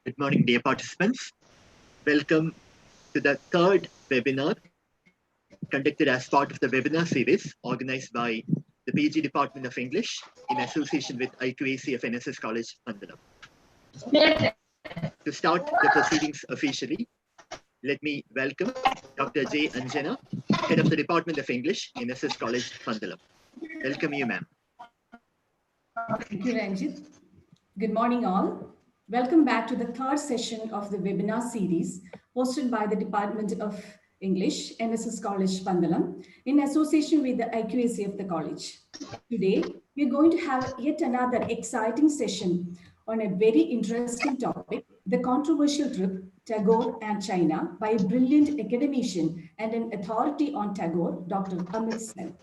Good morning, dear participants. Welcome to the third webinar conducted as part of the webinar series organized by the PG Department of English in association with IQAC of NSS College, Pandalam. To start the proceedings officially, let me welcome Dr. J. Anjana, Head of the Department of English in NSS College, Pandalam. Welcome you, ma'am. Thank you, Ranjit. Good morning, all. Welcome back to the third session of the webinar series hosted by the Department of English, NSS College, Pandalam, in association with the IQAC of the college. Today, we're going to have yet another exciting session on a very interesting topic, the controversial trip, Tagore and China, by a brilliant academician and an authority on Tagore, Dr. Amit Sen.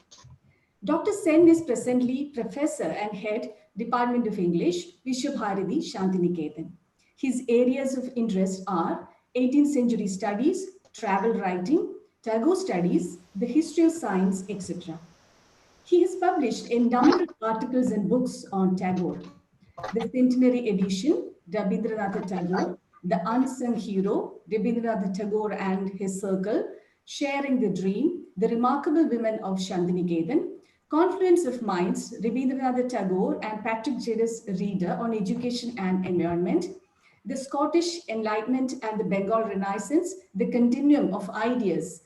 Dr. Sen is presently Professor and Head, Department of English, Vishwabharati Shantiniketan. His areas of interest are 18th century studies, travel writing, Tagore studies, the history of science, etc. He has published a number of articles and books on Tagore. The centenary edition, Rabindranath Tagore, The Unsung Hero, Rabindranath Tagore and His Circle, Sharing the Dream, The Remarkable Women of Shantiniketan, Confluence of Minds, Rabindranath Tagore and Patrick Jerris Reader on Education and Environment, The Scottish Enlightenment and the Bengal Renaissance, The Continuum of Ideas,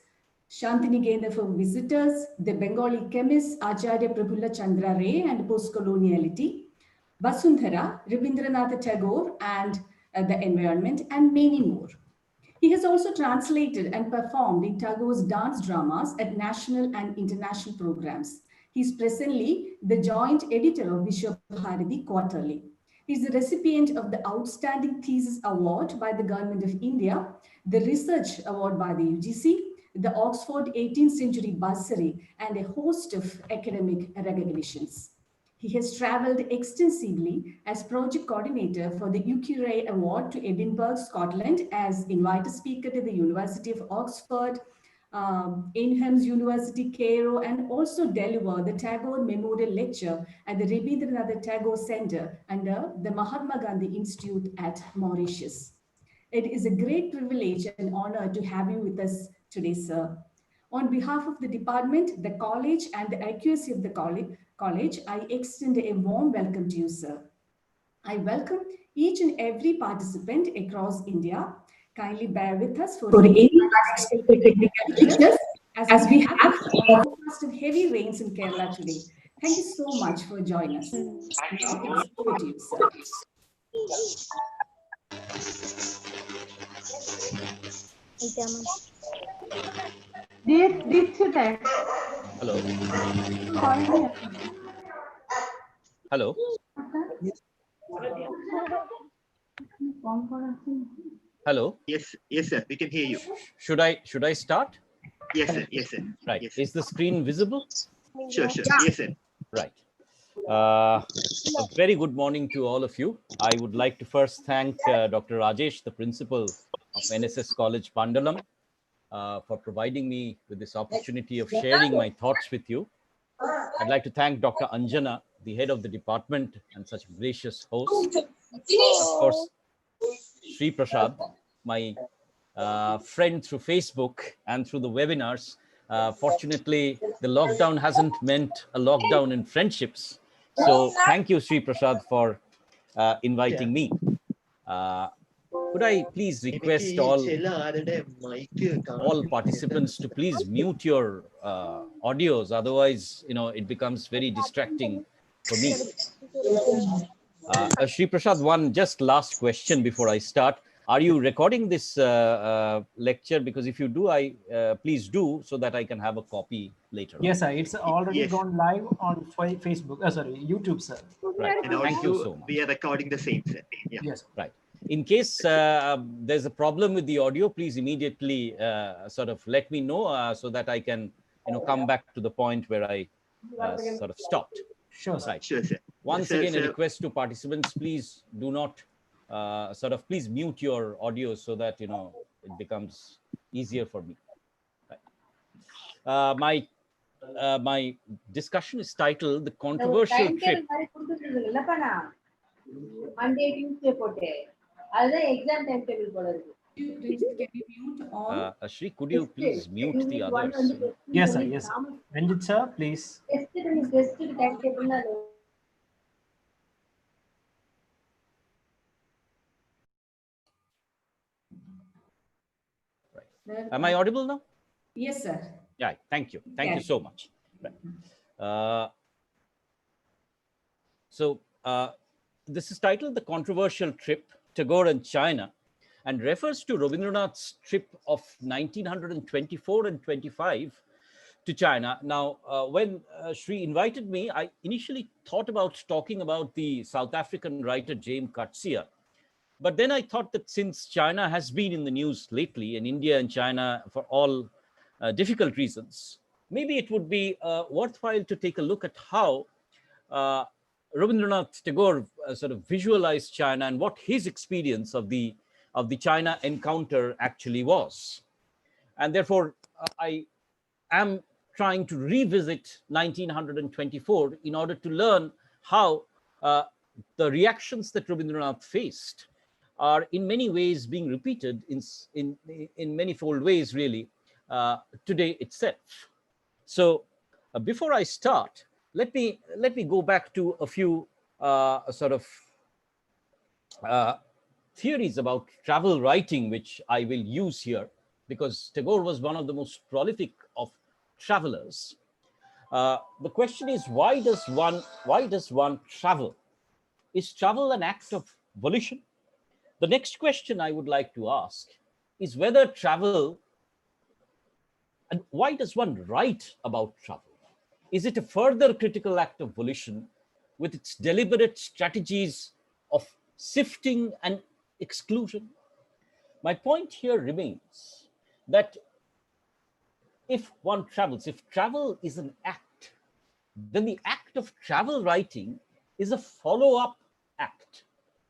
Shantiniketan for Visitors, The Bengali Chemist Acharya Prafulla Chandra Ray and Postcoloniality, Vasundhara, Rabindranath Tagore and the Environment, and many more. He has also translated and performed in Tagore's dance dramas at national and international programs. He is presently the joint editor of Vishwabharati Quarterly. He is the recipient of the Outstanding Thesis Award by the Government of India, the Research Award by the UGC, the Oxford 18th Century Bursary, and a host of academic recognitions. He has traveled extensively as project coordinator for the UQRA Award to Edinburgh, Scotland, as invited speaker to the University of Oxford, Ames University, Cairo, and also delivered the Tagore Memorial Lecture at the Rabindranath Tagore Center under the Mahatma Gandhi Institute at Mauritius. It is a great privilege and honor to have you with us today, sir. On behalf of the department, the college, and the IQAC of the college, I extend a warm welcome to you, sir. I welcome each and every participant across India. Kindly bear with us for any unexpected technical issues as we have forecasted heavy rains in Kerala today. Thank you so much for joining us. Now it's over to you, sir. Hello. Hello. Hello. Yes, sir. We can hear you. Should I start? Yes, sir. Yes, sir. Right. Yes. Is the screen visible? Sure. Yes, sir. Right. A very good morning to all of you. I would like to first thank Dr. Rajesh, the principal of NSS College Pandalam, for providing me with this opportunity of sharing my thoughts with you. I'd like to thank Dr. Anjana, the head of the department and such a gracious host. Of course, Sri Prasad, my friend through Facebook and through the webinars. Fortunately, the lockdown hasn't meant a lockdown in friendships. So thank you, Sri Prasad, for inviting me. Could I please request all participants to please mute your audios, otherwise, it becomes very distracting for me. Sri Prasad, one just last question before I start. Are you recording this lecture? Because if you do, please do, so that I can have a copy later. Yes, sir. It's already gone live on Facebook. YouTube, sir. Right. And also, thank you so much. We are recording the same, sir. Yeah. Yes. Right. In case there's a problem with the audio, please immediately sort of let me know so that I can, come back to the point where I sort of stopped. Sure, sir. Right. Sure, sir. Once Sir, again, a sir. request to participants: please do not please mute your audio so that it becomes easier for me. Right. My discussion is titled "The Controversial Trip." exam timetable போல இருக்கு. Ranjit, can you mute all? Shri, could you please mute the others? Yes, sir. Yes, sir. Ranjit, sir, please. Test timetable ல Am I audible now? Yes, sir. Yeah, thank you. Thank you so much. Right. So this is titled The Controversial Trip, Tagore and China, and refers to Rabindranath's trip of 1924 and 25 to China. Now, when Shri invited me, I initially thought about talking about the South African writer James Coetzee. But then I thought that since China has been in the news lately, and India and China for all difficult reasons, maybe it would be worthwhile to take a look at how Rabindranath Tagore sort of visualized China and what his experience of the China encounter actually was. And therefore, I am trying to revisit 1924 in order to learn how the reactions that Rabindranath faced are in many ways being repeated in manifold ways, really, today itself. So before I start, let me go back to a few sort of theories about travel writing, which I will use here, because Tagore was one of the most prolific of travelers. The question is, why does one travel? Is travel an act of volition? The next question I would like to ask is whether travel, and why does one write about travel? Is it a further critical act of volition with its deliberate strategies of sifting and exclusion? My point here remains that if one travels, if travel is an act, then the act of travel writing is a follow-up act.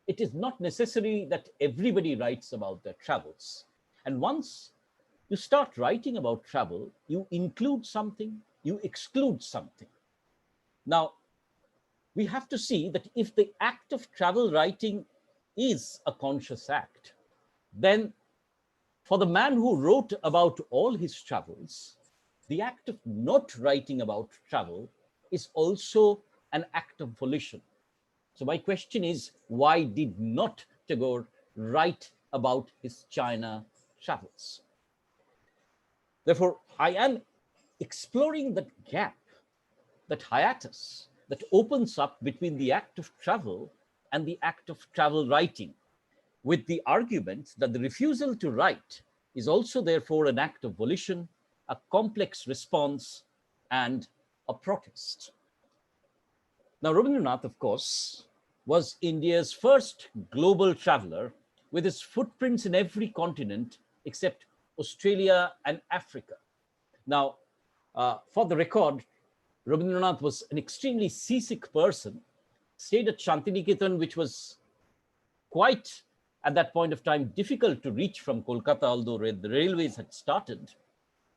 It is not necessary that everybody writes about their travels. And once you start writing about travel, you include something, you exclude something. Now, we have to see that if the act of travel writing is a conscious act, then for the man who wrote about all his travels, the act of not writing about travel is also an act of volition. So my question is, why did not Tagore write about his China travels? Therefore, I am exploring that gap, that hiatus that opens up between the act of travel and the act of travel writing, with the argument that the refusal to write is also therefore an act of volition, a complex response, and a protest. Now, Rabindranath, of course, was India's first global traveler, with his footprints in every continent except Australia and Africa. Now, for the record, Rabindranath was an extremely seasick person, stayed at Shantiniketan, which was quite, at that point of time, difficult to reach from Kolkata, although the railways had started.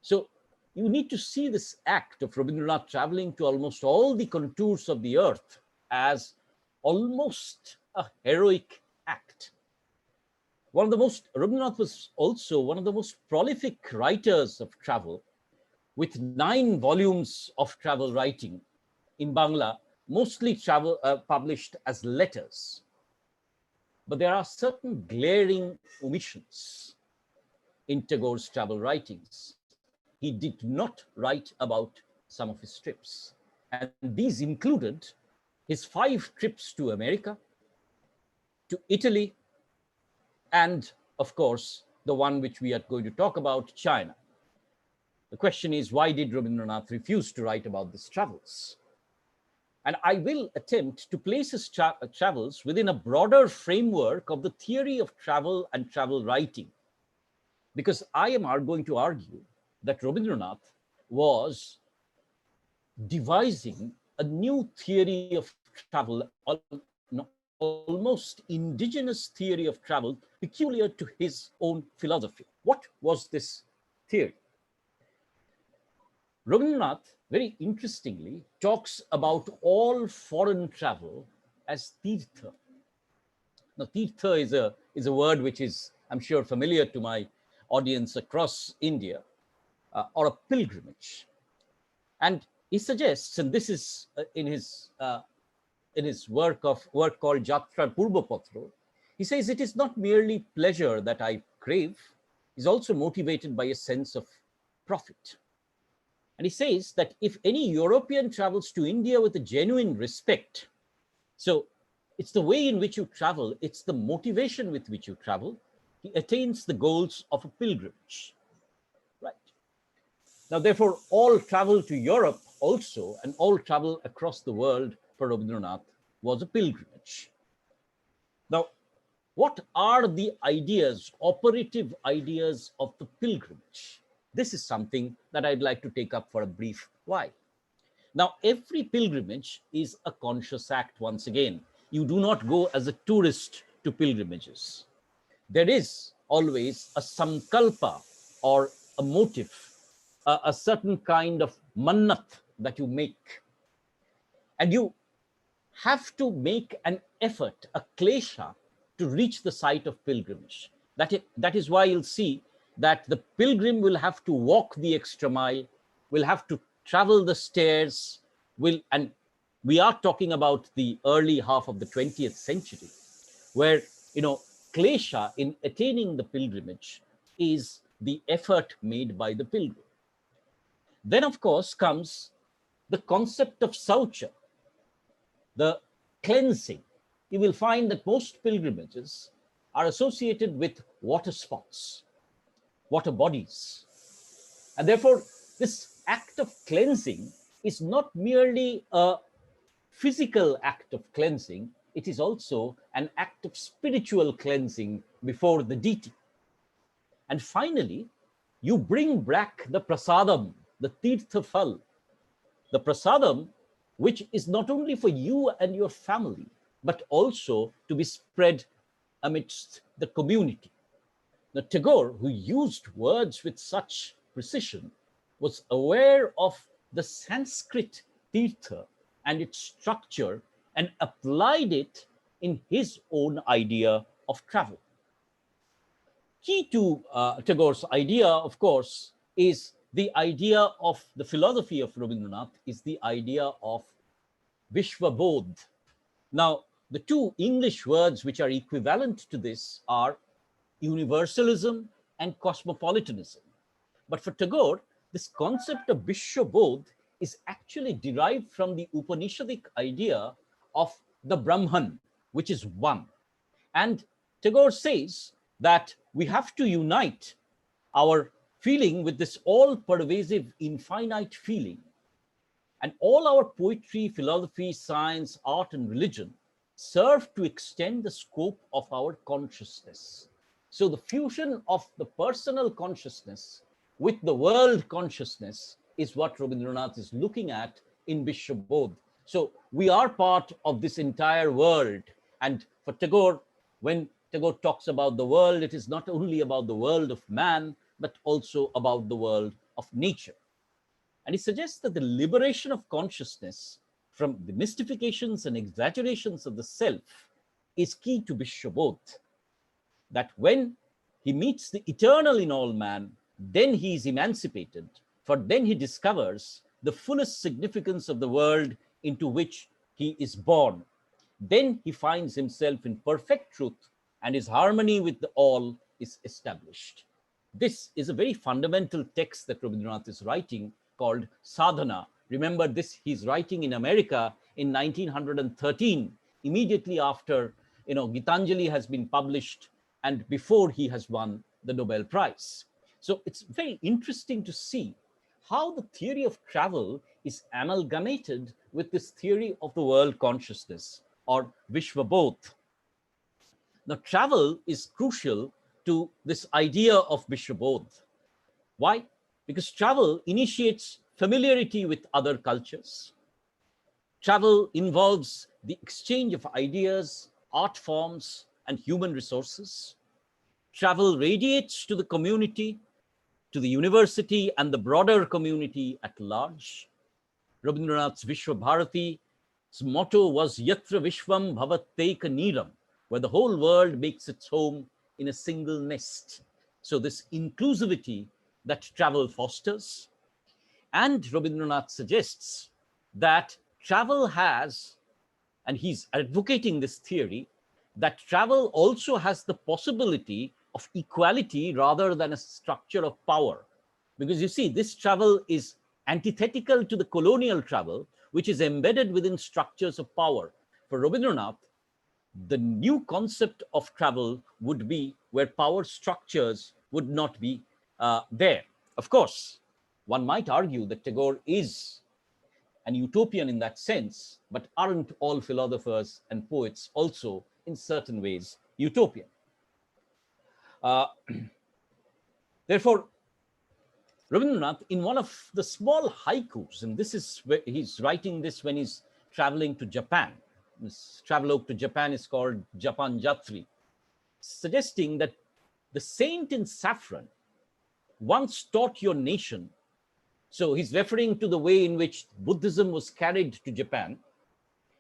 So you need to see this act of Rabindranath traveling to almost all the contours of the earth as almost a heroic act. Rabindranath was also one of the most prolific writers of travel, with 9 volumes of travel writing in Bangla, mostly published as letters. But there are certain glaring omissions in Tagore's travel writings. He did not write about some of his trips. And these included his 5 trips to America, to Italy, and of course, the one which we are going to talk about, China. The question is, why did Rabindranath refuse to write about these travels? And I will attempt to place his travels within a broader framework of the theory of travel and travel writing, because I am going to argue that Rabindranath was devising a new theory of travel, almost indigenous theory of travel, peculiar to his own philosophy. What was this theory? Rabindranath, very interestingly, talks about all foreign travel as tirtha. Now, tirtha is a is a word which is, I'm sure, familiar to my audience across India, or a pilgrimage. And he suggests, and this is in his work called Jatra Purvapatro, he says it is not merely pleasure that I crave, is also motivated by a sense of profit. And he says that if any European travels to India with a genuine respect, so it's the way in which you travel, it's the motivation with which you travel, he attains the goals of a pilgrimage. Right. Now, therefore, all travel to Europe also, and all travel across the world for Rabindranath was a pilgrimage. Now, what are the ideas, operative ideas of the pilgrimage? This is something that I'd like to take up for a brief while. Now, every pilgrimage is a conscious act once again. You do not go as a tourist to pilgrimages. There is always a sankalpa or a motive, a certain kind of mannat that you make. And you have to make an effort, a klesha, to reach the site of pilgrimage. That is why you'll see that the pilgrim will have to walk the extra mile, will have to travel the stairs, and we are talking about the early half of the 20th century, where, klesha in attaining the pilgrimage is the effort made by the pilgrim. Then, of course, comes the concept of saucha, the cleansing. You will find that most pilgrimages are associated with water spots, water bodies. And therefore, this act of cleansing is not merely a physical act of cleansing, it is also an act of spiritual cleansing before the deity. And finally, you bring back the prasadam, the tirtha phal, the prasadam, which is not only for you and your family, but also to be spread amidst the community. Now, Tagore, who used words with such precision, was aware of the Sanskrit tirtha and its structure and applied it in his own idea of travel. Key to Tagore's idea, of course, is the idea of the philosophy of Rabindranath is the idea of Vishwabodh. Now, the two English words which are equivalent to this are universalism and cosmopolitanism. But for Tagore, this concept of Vishwabodh is actually derived from the Upanishadic idea of the Brahman, which is one. And Tagore says that we have to unite our feeling with this all-pervasive, infinite feeling. And all our poetry, philosophy, science, art, and religion serve to extend the scope of our consciousness. So the fusion of the personal consciousness with the world consciousness is what Rabindranath is looking at in Vishwabodh. So we are part of this entire world. And for Tagore, when Tagore talks about the world, it is not only about the world of man, but also about the world of nature. And he suggests that the liberation of consciousness from the mystifications and exaggerations of the self is key to Vishwabodh. That when he meets the eternal in all man, then he is emancipated, for then he discovers the fullest significance of the world into which he is born. Then he finds himself in perfect truth, and his harmony with the all is established. This is a very fundamental text that Rabindranath is writing called Sadhana. Remember this, he's writing in America in 1913, immediately after, Gitanjali has been published and before he has won the Nobel Prize. So it's very interesting to see how the theory of travel is amalgamated with this theory of the world consciousness, or Vishwabodh. Now, travel is crucial to this idea of Vishwabodh. Why? Because travel initiates familiarity with other cultures. Travel involves the exchange of ideas, art forms, and human resources. Travel radiates to the community, to the university, and the broader community at large. Rabindranath's Vishwabharati's motto was Yatra Vishwam Bhavateka Neeram, where the whole world makes its home in a single nest. So this inclusivity that travel fosters. And Rabindranath suggests that travel has, and he's advocating this theory, that travel also has the possibility of equality rather than a structure of power. Because you see, this travel is antithetical to the colonial travel, which is embedded within structures of power. For Rabindranath, the new concept of travel would be where power structures would not be there. Of course, one might argue that Tagore is an utopian in that sense, but aren't all philosophers and poets also, in certain ways, utopian? Uh, Therefore, Rabindranath, in one of the small haikus, and this is where he's writing this when he's traveling to Japan. This travelogue to Japan is called Japan Jatri, suggesting that the saint in saffron once taught your nation. So he's referring to the way in which Buddhism was carried to Japan.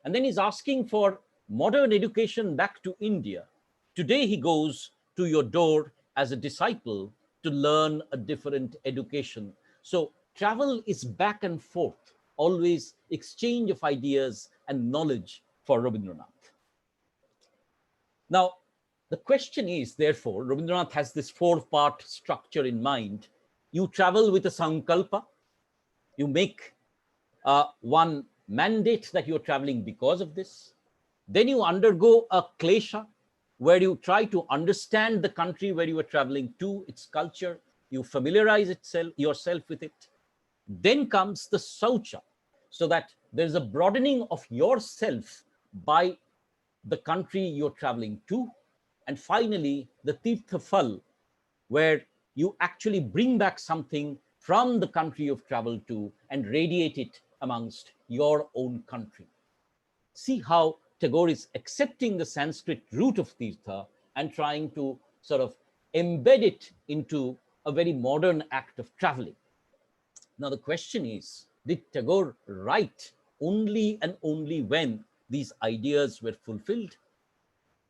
And then he's asking for modern education back to India. Today he goes to your door as a disciple to learn a different education. So travel is back and forth, always exchange of ideas and knowledge for Rabindranath. Now, the question is, therefore, Rabindranath has this four-part structure in mind. You travel with a sankalpa. You make one mandate that you're traveling because of this. Then you undergo a klesha, where you try to understand the country where you are traveling to, its culture. You familiarize yourself with it. Then comes the saucha, so that there's a broadening of yourself by the country you're traveling to. And finally, the tirthafal, where you actually bring back something from the country you've traveled to and radiate it amongst your own country. See how Tagore is accepting the Sanskrit root of tirtha and trying to sort of embed it into a very modern act of traveling. Now, the question is, did Tagore write only and only when these ideas were fulfilled?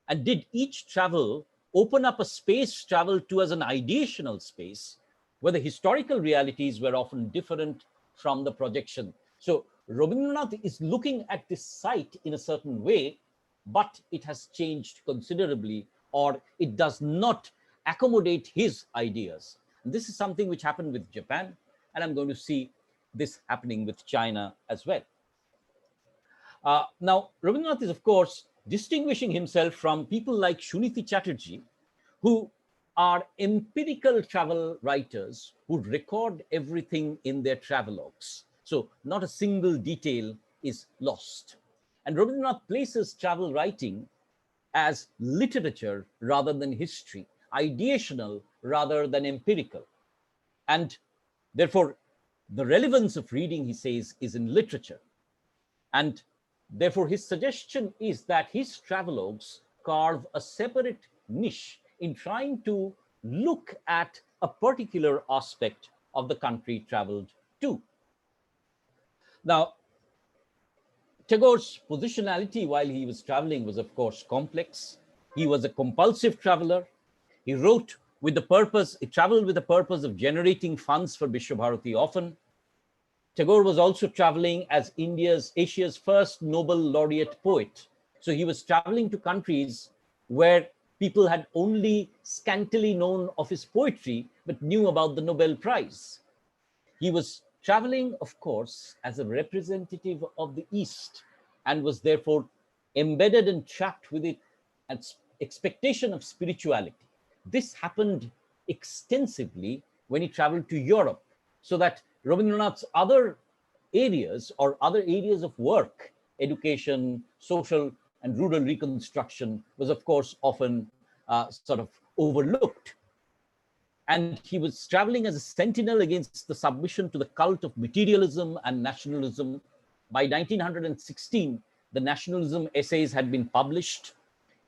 And did each travel open up a space traveled to as an ideational space where the historical realities were often different from the projection? So Rabindranath is looking at this site in a certain way, but it has changed considerably, or it does not accommodate his ideas. And this is something which happened with Japan, and I'm going to see this happening with China as well. Now, Rabindranath is, of course, distinguishing himself from people like Shuniti Chatterjee, who are empirical travel writers who record everything in their travelogues. So not a single detail is lost. And Rabindranath places travel writing as literature rather than history, ideational rather than empirical. And therefore, the relevance of reading, he says, is in literature. And therefore, his suggestion is that his travelogues carve a separate niche in trying to look at a particular aspect of the country traveled to. Now, Tagore's positionality while he was traveling was, of course, complex. He was a compulsive traveler. He wrote with the purpose, he traveled with the purpose of generating funds for Vishwabharati often. Tagore was also traveling as Asia's first Nobel laureate poet. So he was traveling to countries where people had only scantily known of his poetry, but knew about the Nobel Prize. He was traveling, of course, as a representative of the East, and was therefore embedded and trapped with it an expectation of spirituality. This happened extensively when he traveled to Europe, so that Rabindranath's other areas or other areas of work, education, social and rural reconstruction, was of course often sort of overlooked. And he was traveling as a sentinel against the submission to the cult of materialism and nationalism. By 1916, the nationalism essays had been published,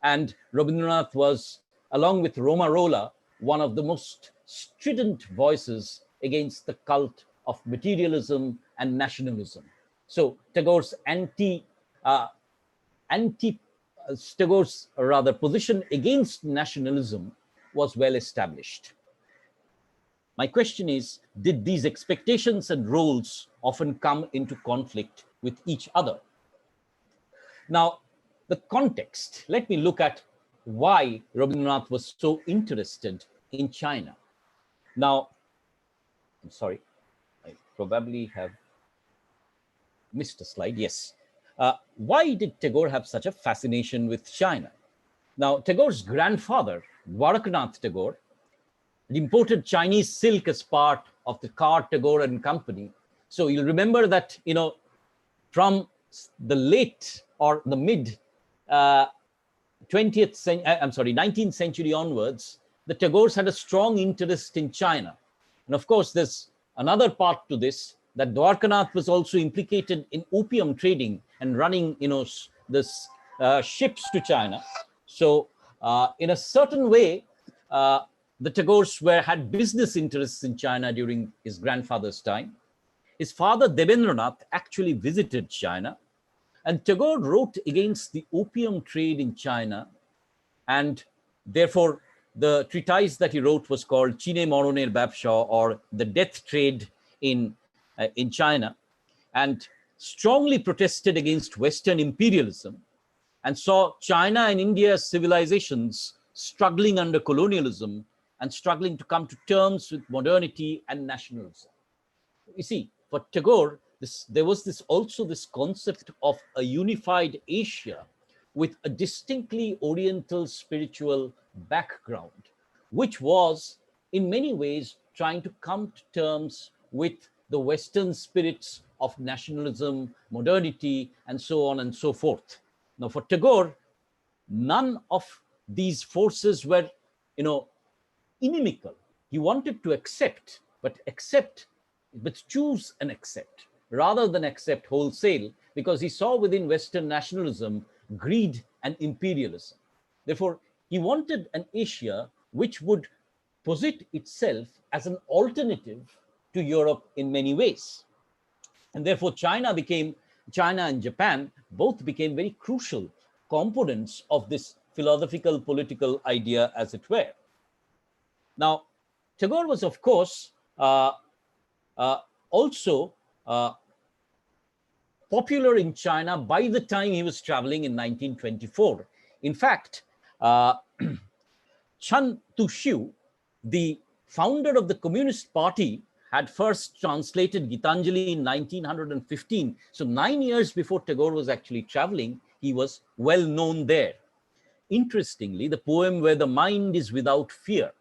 and Rabindranath was, along with Roma Rolla, one of the most strident voices against the cult of materialism and nationalism. So Tagore's Tagore's rather position against nationalism was well established. My question is, did these expectations and roles often come into conflict with each other? Now, the context, let me look at why Rabindranath was so interested in China. Now, I'm sorry, I probably have missed a slide. Yes. Why did Tagore have such a fascination with China? Now, Tagore's grandfather, Dwarakanath Tagore, imported Chinese silk as part of the car Tagore and Company. So you'll remember that, from the late or the mid 20th century, 19th century onwards, the Tagores had a strong interest in China. And of course, there's another part to this, that Dwarkanath was also implicated in opium trading and running, this ships to China. So in a certain way, the Tagores had business interests in China during his grandfather's time. His father, Debendranath, actually visited China, and Tagore wrote against the opium trade in China, and therefore the treatise that he wrote was called Chine Moroner Babshaw, or the death trade in China, and strongly protested against Western imperialism and saw China and India's civilizations struggling under colonialism and struggling to come to terms with modernity and nationalism. You see, for Tagore, there was also this concept of a unified Asia with a distinctly Oriental spiritual background, which was in many ways trying to come to terms with the Western spirits of nationalism, modernity, and so on and so forth. Now, for Tagore, none of these forces were, inimical. He wanted to accept, but choose and accept, rather than accept wholesale, because he saw within Western nationalism greed and imperialism. Therefore, he wanted an Asia which would posit itself as an alternative to Europe in many ways. And therefore, China and Japan both became very crucial components of this philosophical political idea, as it were. Now, Tagore was, of course, also popular in China by the time he was traveling in 1924. In fact, Chen Tuxiu, the founder of the Communist Party, had first translated Gitanjali in 1915. So 9 years before Tagore was actually traveling, he was well known there. Interestingly, the poem Where the Mind is Without Fear,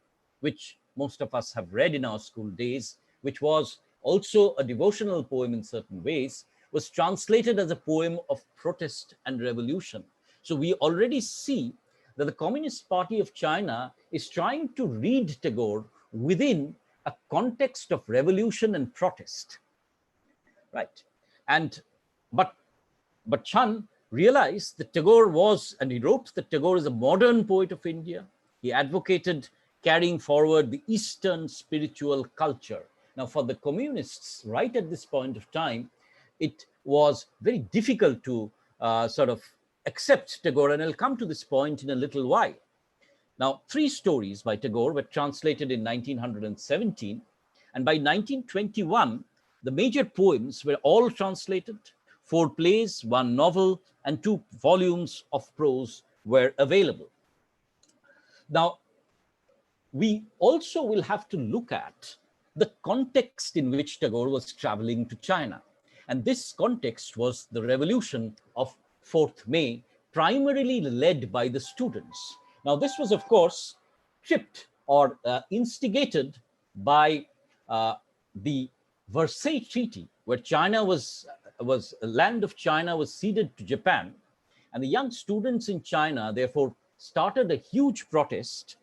which most of us have read in our school days, which was also a devotional poem in certain ways, was translated as a poem of protest and revolution. So we already see that the Communist Party of China is trying to read Tagore within a context of revolution and protest, right? But Chan realized that Tagore was, and he wrote that Tagore is a modern poet of India. He advocated carrying forward the Eastern spiritual culture. Now, for the communists, right at this point of time, it was very difficult to sort of accept Tagore, and I'll come to this point in a little while. Now, 3 stories by Tagore were translated in 1917, and by 1921, the major poems were all translated. 4 plays, 1 novel, and 2 volumes of prose were available. Now, we also will have to look at the context in which Tagore was traveling to China. And this context was the revolution of 4th May, primarily led by the students. Now, this was, of course, tripped or instigated by the Versailles Treaty, where China was land of China was ceded to Japan. And the young students in China, therefore, started a huge protest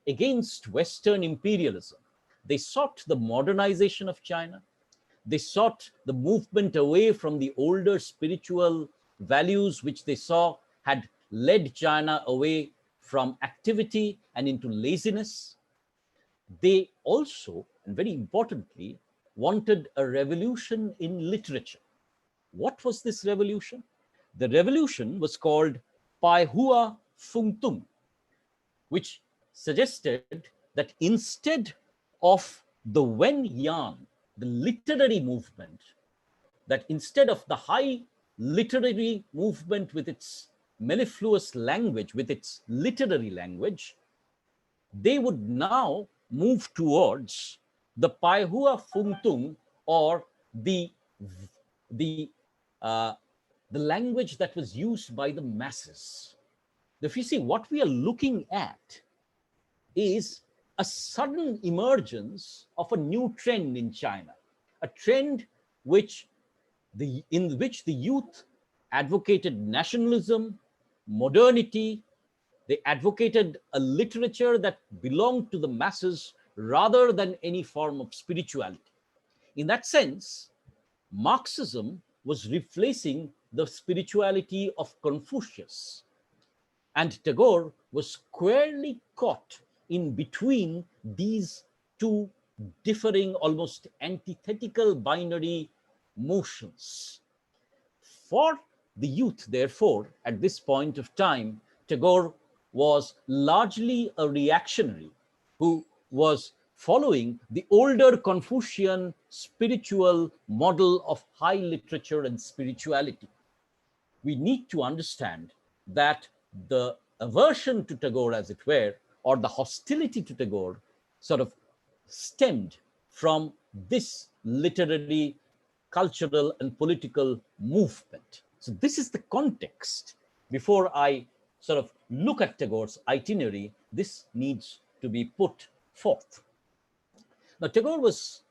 against Western imperialism. They sought the modernization of China. They sought the movement away from the older spiritual values, which they saw had led China away from activity and into laziness. They also, and very importantly, wanted a revolution in literature. What was this revolution? The revolution was called Pai Hua Fung Tung, which suggested that instead of the Wen Yan, the literary movement, that instead of the high literary movement with its mellifluous language, with its literary language, they would now move towards the Pai Hua Fung Tung, or the, uh, the language that was used by the masses. If you see, what we are looking at is a sudden emergence of a new trend in China, a trend in which the youth advocated nationalism, modernity. They advocated a literature that belonged to the masses rather than any form of spirituality. In that sense, Marxism was replacing the spirituality of Confucius. And Tagore was squarely caught in between these two differing, almost antithetical binary motions. For the youth, therefore, at this point of time, Tagore was largely a reactionary who was following the older Confucian spiritual model of high literature and spirituality. We need to understand that the aversion to Tagore, as it were, or the hostility to Tagore, sort of stemmed from this literary, cultural, and political movement. So this is the context. Before I sort of look at Tagore's itinerary, this needs to be put forth. Now, Tagore was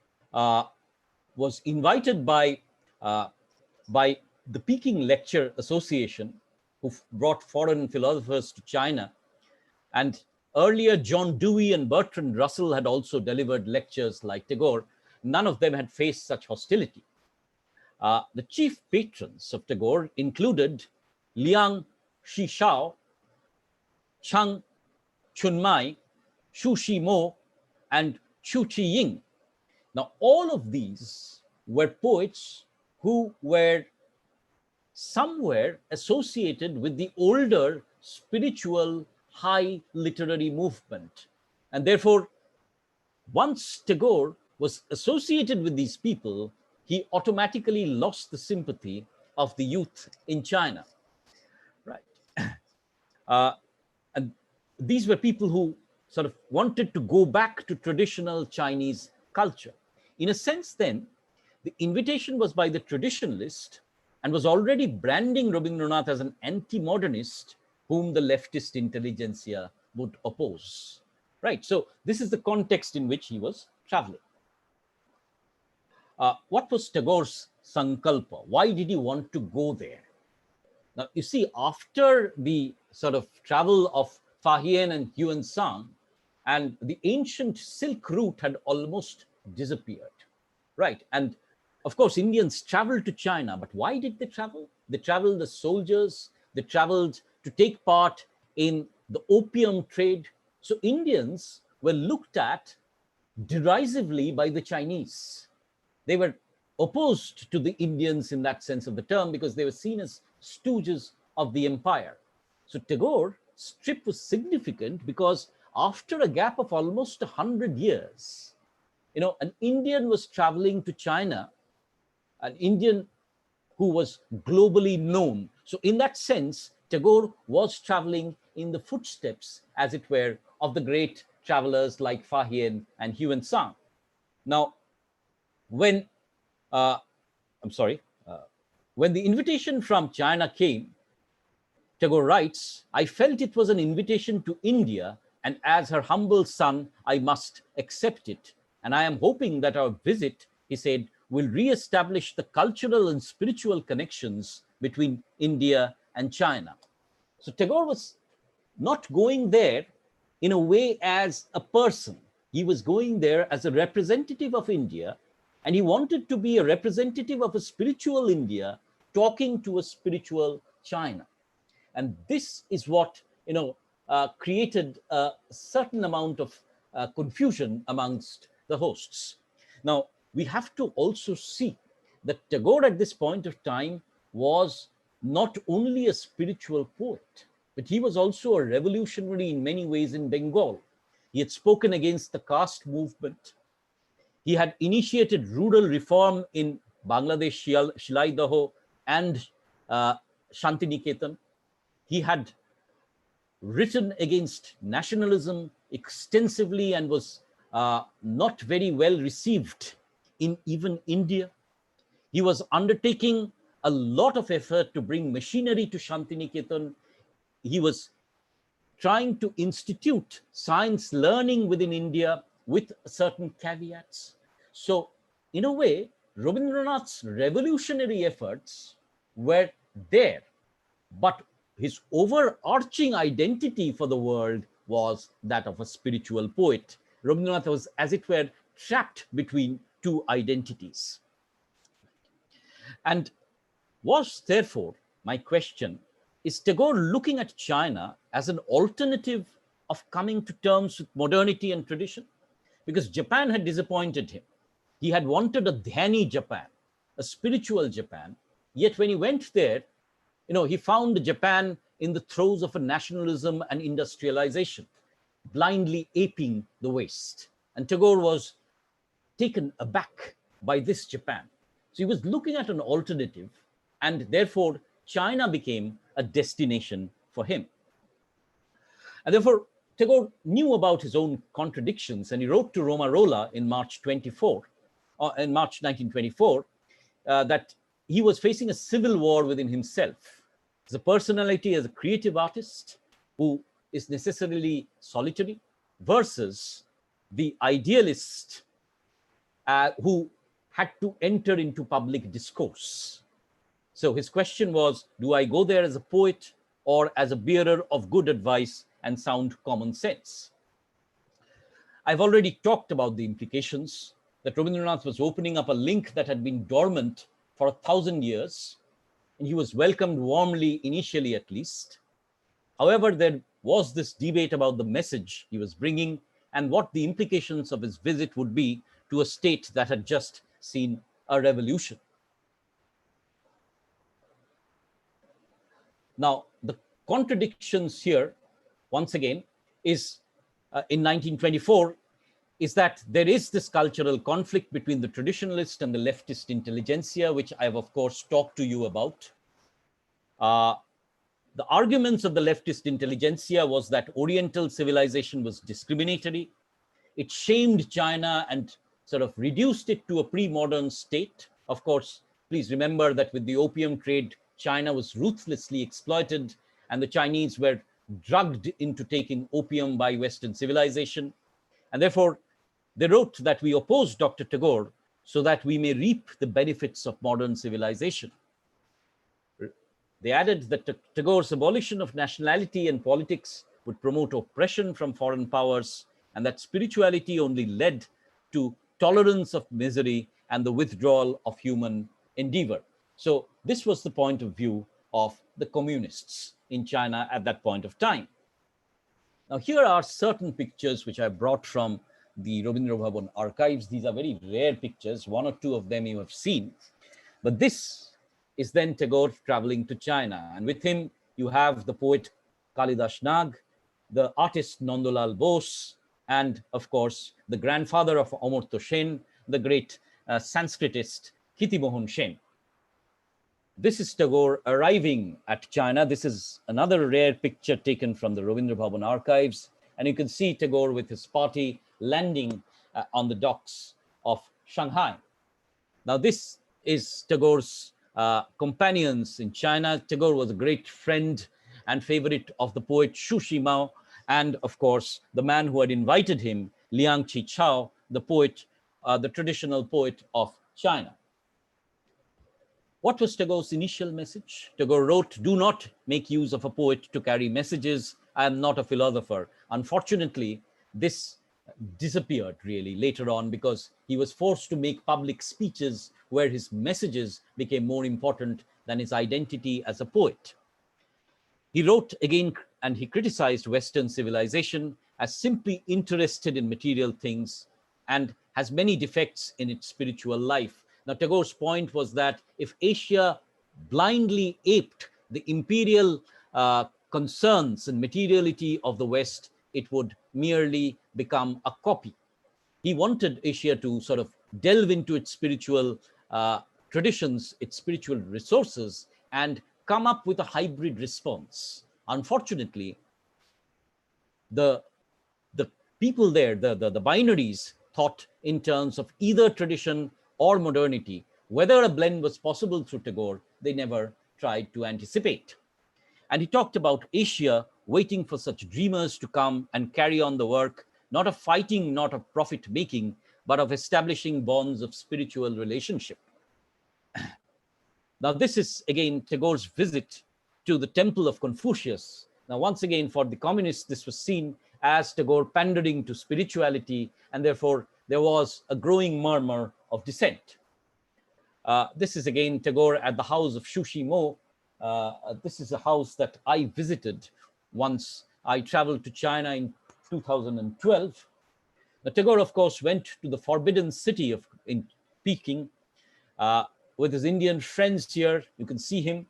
invited by the Peking Lecture Association, who brought foreign philosophers to China. And earlier, John Dewey and Bertrand Russell had also delivered lectures like Tagore. None of them had faced such hostility. The chief patrons of Tagore included Liang Shishao, Chang Chunmai, Shu Shimo, and Chu Chi-ying. Now, all of these were poets who were somewhere associated with the older spiritual high literary movement. And therefore, once Tagore was associated with these people, he automatically lost the sympathy of the youth in China. Right. And these were people who sort of wanted to go back to traditional Chinese culture. In a sense, then, the invitation was by the traditionalist and was already branding Rabindranath as an anti-modernist whom the leftist intelligentsia would oppose. Right. So this is the context in which he was traveling. What was Tagore's sankalpa? Why did he want to go there? Now, you see, after the sort of travel of Fa Hien and Yuan Sang, and the ancient Silk Route had almost disappeared, right? And of course, Indians traveled to China, but why did they travel? They traveled as soldiers, they traveled to take part in the opium trade. So Indians were looked at derisively by the Chinese. They were opposed to the Indians in that sense of the term because they were seen as stooges of the empire. So Tagore's trip was significant because after a gap of almost 100 years, an Indian was traveling to China, an Indian who was globally known. So in that sense, Tagore was traveling in the footsteps, as it were, of the great travelers like Fa Hien and Yuan Sang. Now, when when the invitation from China came, Tagore writes, I felt it was an invitation to India, and as her humble son, I must accept it. And I am hoping that our visit, he said, will re-establish the cultural and spiritual connections between India and China. So Tagore was not going there in a way as a person. He was going there as a representative of India, and he wanted to be a representative of a spiritual India talking to a spiritual China. And this is what created a certain amount of confusion amongst the hosts. Now, we have to also see that Tagore at this point of time was not only a spiritual poet, but he was also a revolutionary in many ways in Bengal. He had spoken against the caste movement. He had initiated rural reform in Bangladesh, Shilaidaho, and Shantiniketan. He had written against nationalism extensively and was not very well received in even India. He was undertaking a lot of effort to bring machinery to Shantiniketan. He was trying to institute science learning within India with certain caveats. So, in a way, Rabindranath's revolutionary efforts were there, but his overarching identity for the world was that of a spiritual poet. Rabindranath was, as it were, trapped between two identities. And was therefore, my question, is Tagore looking at China as an alternative of coming to terms with modernity and tradition? Because Japan had disappointed him. He had wanted a dhyani Japan, a spiritual Japan. Yet when he went there, he found Japan in the throes of a nationalism and industrialization, blindly aping the West. And Tagore was taken aback by this Japan. So he was looking at an alternative, and therefore China became a destination for him. And therefore, Tagore knew about his own contradictions, and he wrote to Romarola in March 1924, that he was facing a civil war within himself. As a personality, as a creative artist who is necessarily solitary, versus the idealist who had to enter into public discourse. So his question was, do I go there as a poet or as a bearer of good advice and sound common sense? I've already talked about the implications that Rabindranath was opening up a link that had been dormant for 1,000 years, and he was welcomed warmly, initially at least. However, there was this debate about the message he was bringing and what the implications of his visit would be to a state that had just seen a revolution. Now, the contradictions here, once again, is in 1924, is that there is this cultural conflict between the traditionalist and the leftist intelligentsia, which I've, of course, talked to you about. The arguments of the leftist intelligentsia was that Oriental civilization was discriminatory. It shamed China and sort of reduced it to a pre-modern state. Of course, please remember that with the opium trade, China was ruthlessly exploited, and the Chinese were drugged into taking opium by Western civilization. And therefore, they wrote that we oppose Dr. Tagore so that we may reap the benefits of modern civilization. They added that Tagore's abolition of nationality and politics would promote oppression from foreign powers, and that spirituality only led to tolerance of misery and the withdrawal of human endeavor. So this was the point of view of the communists in China at that point of time. Now, here are certain pictures which I brought from the Rabindra Bhavan archives. These are very rare pictures. One or two of them you have seen. But this is then Tagore traveling to China. And with him, you have the poet Kalidas Nag, the artist Nandalal Bose, and of course, the grandfather of Amartya Sen, the great Sanskritist Kitimohan Sen. This is Tagore arriving at China. This is another rare picture taken from the Rabindra Bhavan archives. And you can see Tagore with his party landing on the docks of Shanghai. Now, this is Tagore's companions in China. Tagore was a great friend and favorite of the poet Xu Shimao, and of course, the man who had invited him, Liang Qichao, the poet, the traditional poet of China. What was Tagore's initial message? Tagore wrote, "Do not make use of a poet to carry messages. I am not a philosopher." Unfortunately, this disappeared really later on because he was forced to make public speeches where his messages became more important than his identity as a poet. He wrote again and he criticized Western civilization as simply interested in material things and has many defects in its spiritual life. Now, Tagore's point was that if Asia blindly aped the imperial concerns and materiality of the West, it would merely become a copy. He wanted Asia to sort of delve into its spiritual traditions, its spiritual resources, and come up with a hybrid response. Unfortunately, the people there, the binaries, thought in terms of either tradition or modernity. Whether a blend was possible through Tagore, they never tried to anticipate. And he talked about Asia waiting for such dreamers to come and carry on the work, not of fighting, not of profit making, but of establishing bonds of spiritual relationship. Now, this is again Tagore's visit to the temple of Confucius. Now, once again, for the communists, this was seen as Tagore pandering to spirituality, and therefore there was a growing murmur of dissent. This is again Tagore at the house of Shushi Mo. This is a house that I visited once I traveled to China in 2012. Now, Tagore, of course, went to the forbidden city in Peking with his Indian friends here. You can see him.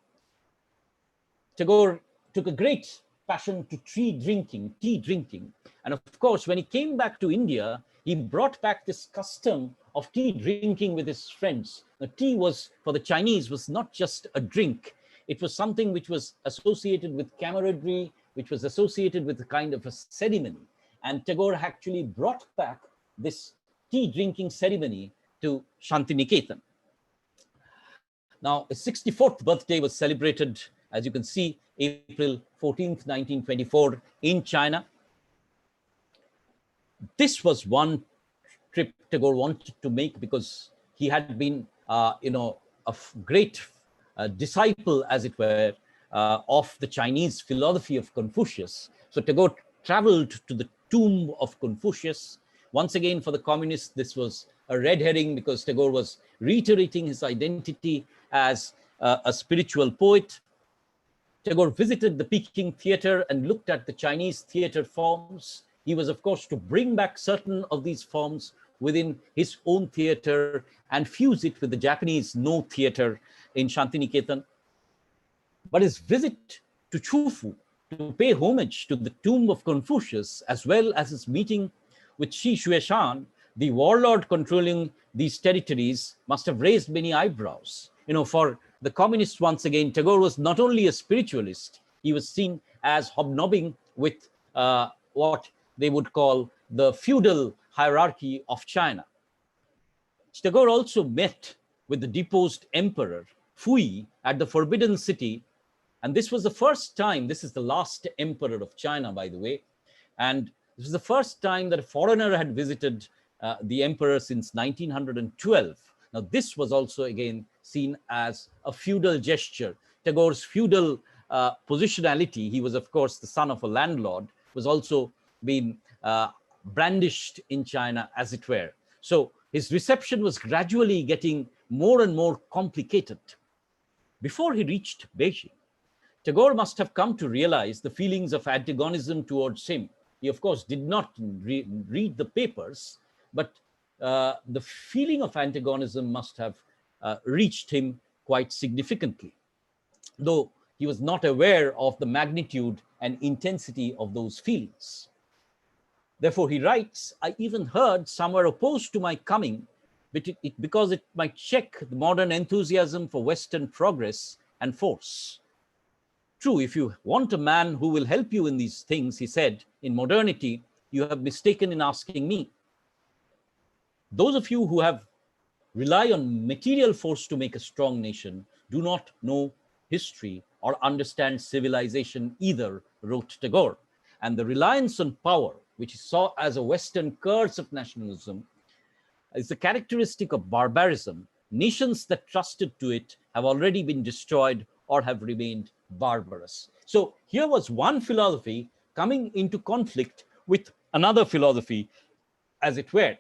Tagore took a great passion to tea drinking. And of course, when he came back to India, he brought back this custom of tea drinking with his friends. Now, tea was, for the Chinese, was not just a drink. It was something which was associated with camaraderie, which was associated with a kind of a ceremony. And Tagore actually brought back this tea drinking ceremony to Shantiniketan. Now, his 64th birthday was celebrated, as you can see, April 14th, 1924 in China. This was one trip Tagore wanted to make because he had been, a great disciple, as it were, of the Chinese philosophy of Confucius. So Tagore traveled to the tomb of Confucius. Once again, for the communists, this was a red herring because Tagore was reiterating his identity as a spiritual poet. Tagore visited the Peking theater and looked at the Chinese theater forms. He was, of course, to bring back certain of these forms within his own theater and fuse it with the Japanese No theater in Shantiniketan. But his visit to Chufu to pay homage to the tomb of Confucius, as well as his meeting with Shi Xueshan, the warlord controlling these territories, must have raised many eyebrows. For the communists, once again, Tagore was not only a spiritualist, he was seen as hobnobbing with what they would call the feudal hierarchy of China. Tagore also met with the deposed emperor, Fui, at the Forbidden City. And this was the first time, this is the last emperor of China, by the way. And this was the first time that a foreigner had visited the emperor since 1912. Now, this was also, again, seen as a feudal gesture. Tagore's feudal positionality, he was, of course, the son of a landlord, was also being brandished in China, as it were. So his reception was gradually getting more and more complicated. Before he reached Beijing, Tagore must have come to realize the feelings of antagonism towards him. He, of course, did not read the papers, but the feeling of antagonism must have reached him quite significantly, though he was not aware of the magnitude and intensity of those feelings. Therefore, he writes, I even heard some were opposed to my coming because it might check the modern enthusiasm for Western progress and force. True, if you want a man who will help you in these things, he said, in modernity, you have mistaken in asking me. Those of you who rely on material force to make a strong nation do not know history or understand civilization either, wrote Tagore. And the reliance on power, which he saw as a Western curse of nationalism, is the characteristic of barbarism. Nations that trusted to it have already been destroyed or have remained barbarous. So here was one philosophy coming into conflict with another philosophy, as it were.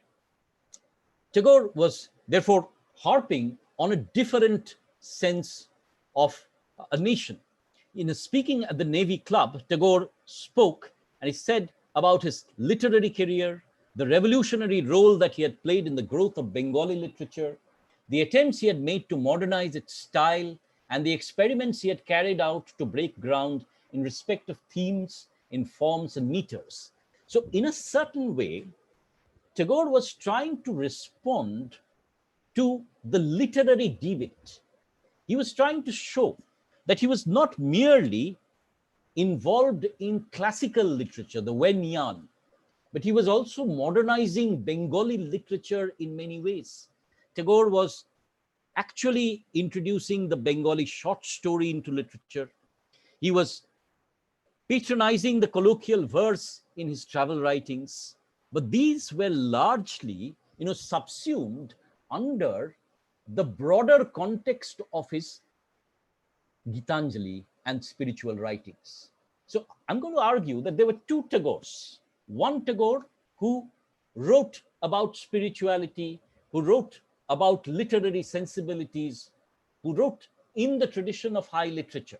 Tagore was therefore harping on a different sense of a nation. In his speaking at the Navy Club, Tagore spoke and he said about his literary career, the revolutionary role that he had played in the growth of Bengali literature, the attempts he had made to modernize its style, and the experiments he had carried out to break ground in respect of themes, in forms and meters. So in a certain way, Tagore was trying to respond to the literary debate. He was trying to show that he was not merely involved in classical literature, the Wen Yan, but he was also modernizing Bengali literature in many ways. Tagore was actually introducing the Bengali short story into literature. He was patronizing the colloquial verse in his travel writings, but these were largely, subsumed under the broader context of his Gitanjali and spiritual writings. So I'm going to argue that there were two Tagores. One Tagore who wrote about spirituality, who wrote about literary sensibilities, who wrote in the tradition of high literature.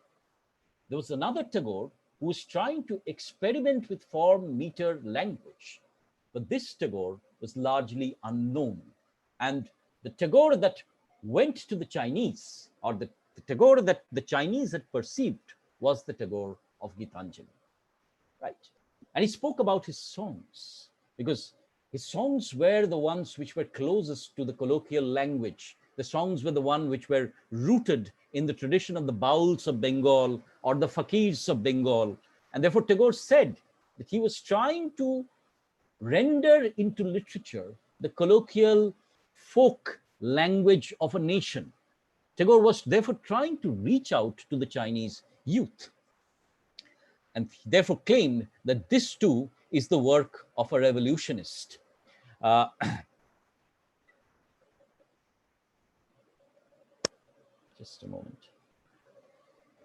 There was another Tagore who was trying to experiment with form, meter, language. But this Tagore was largely unknown. And the Tagore that went to the Chinese, or the Tagore that the Chinese had perceived, was the Tagore of Gitanjali, right? And he spoke about his songs, because his songs were the ones which were closest to the colloquial language. The songs were the ones which were rooted in the tradition of the Bauls of Bengal or the Fakirs of Bengal. And therefore Tagore said that he was trying to render into literature the colloquial folk language of a nation. Tagore was therefore trying to reach out to the Chinese youth, and therefore claimed that this too is the work of a revolutionist. Just a moment.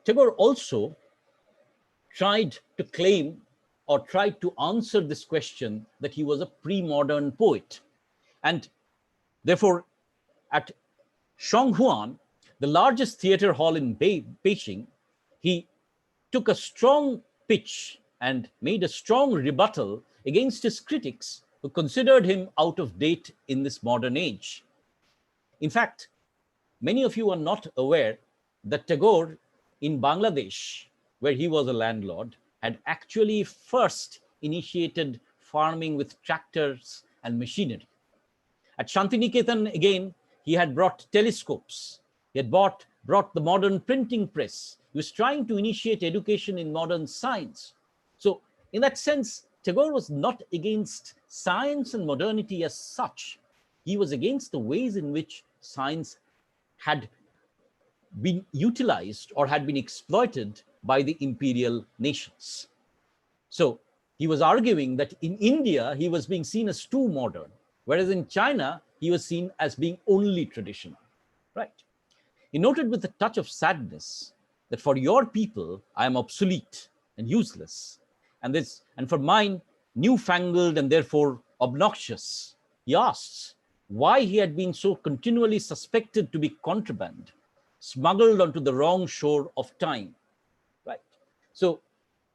Tagore also tried to claim or tried to answer this question that he was a pre-modern poet. And therefore, at Shanghuan, the largest theater hall in Beijing, he took a strong pitch and made a strong rebuttal against his critics who considered him out of date in this modern age. In fact, many of you are not aware that Tagore in Bangladesh, where he was a landlord, had actually first initiated farming with tractors and machinery. At Shantiniketan, again, he had brought telescopes. He had brought the modern printing press. He was trying to initiate education in modern science. So in that sense, Tagore was not against science and modernity as such. He was against the ways in which science had been utilized or had been exploited by the imperial nations. So he was arguing that in India, he was being seen as too modern, whereas in China, he was seen as being only traditional, right? He noted with a touch of sadness that for your people, I am obsolete and useless, and for mine, newfangled and therefore obnoxious. He asks why he had been so continually suspected to be contraband, smuggled onto the wrong shore of time, right? So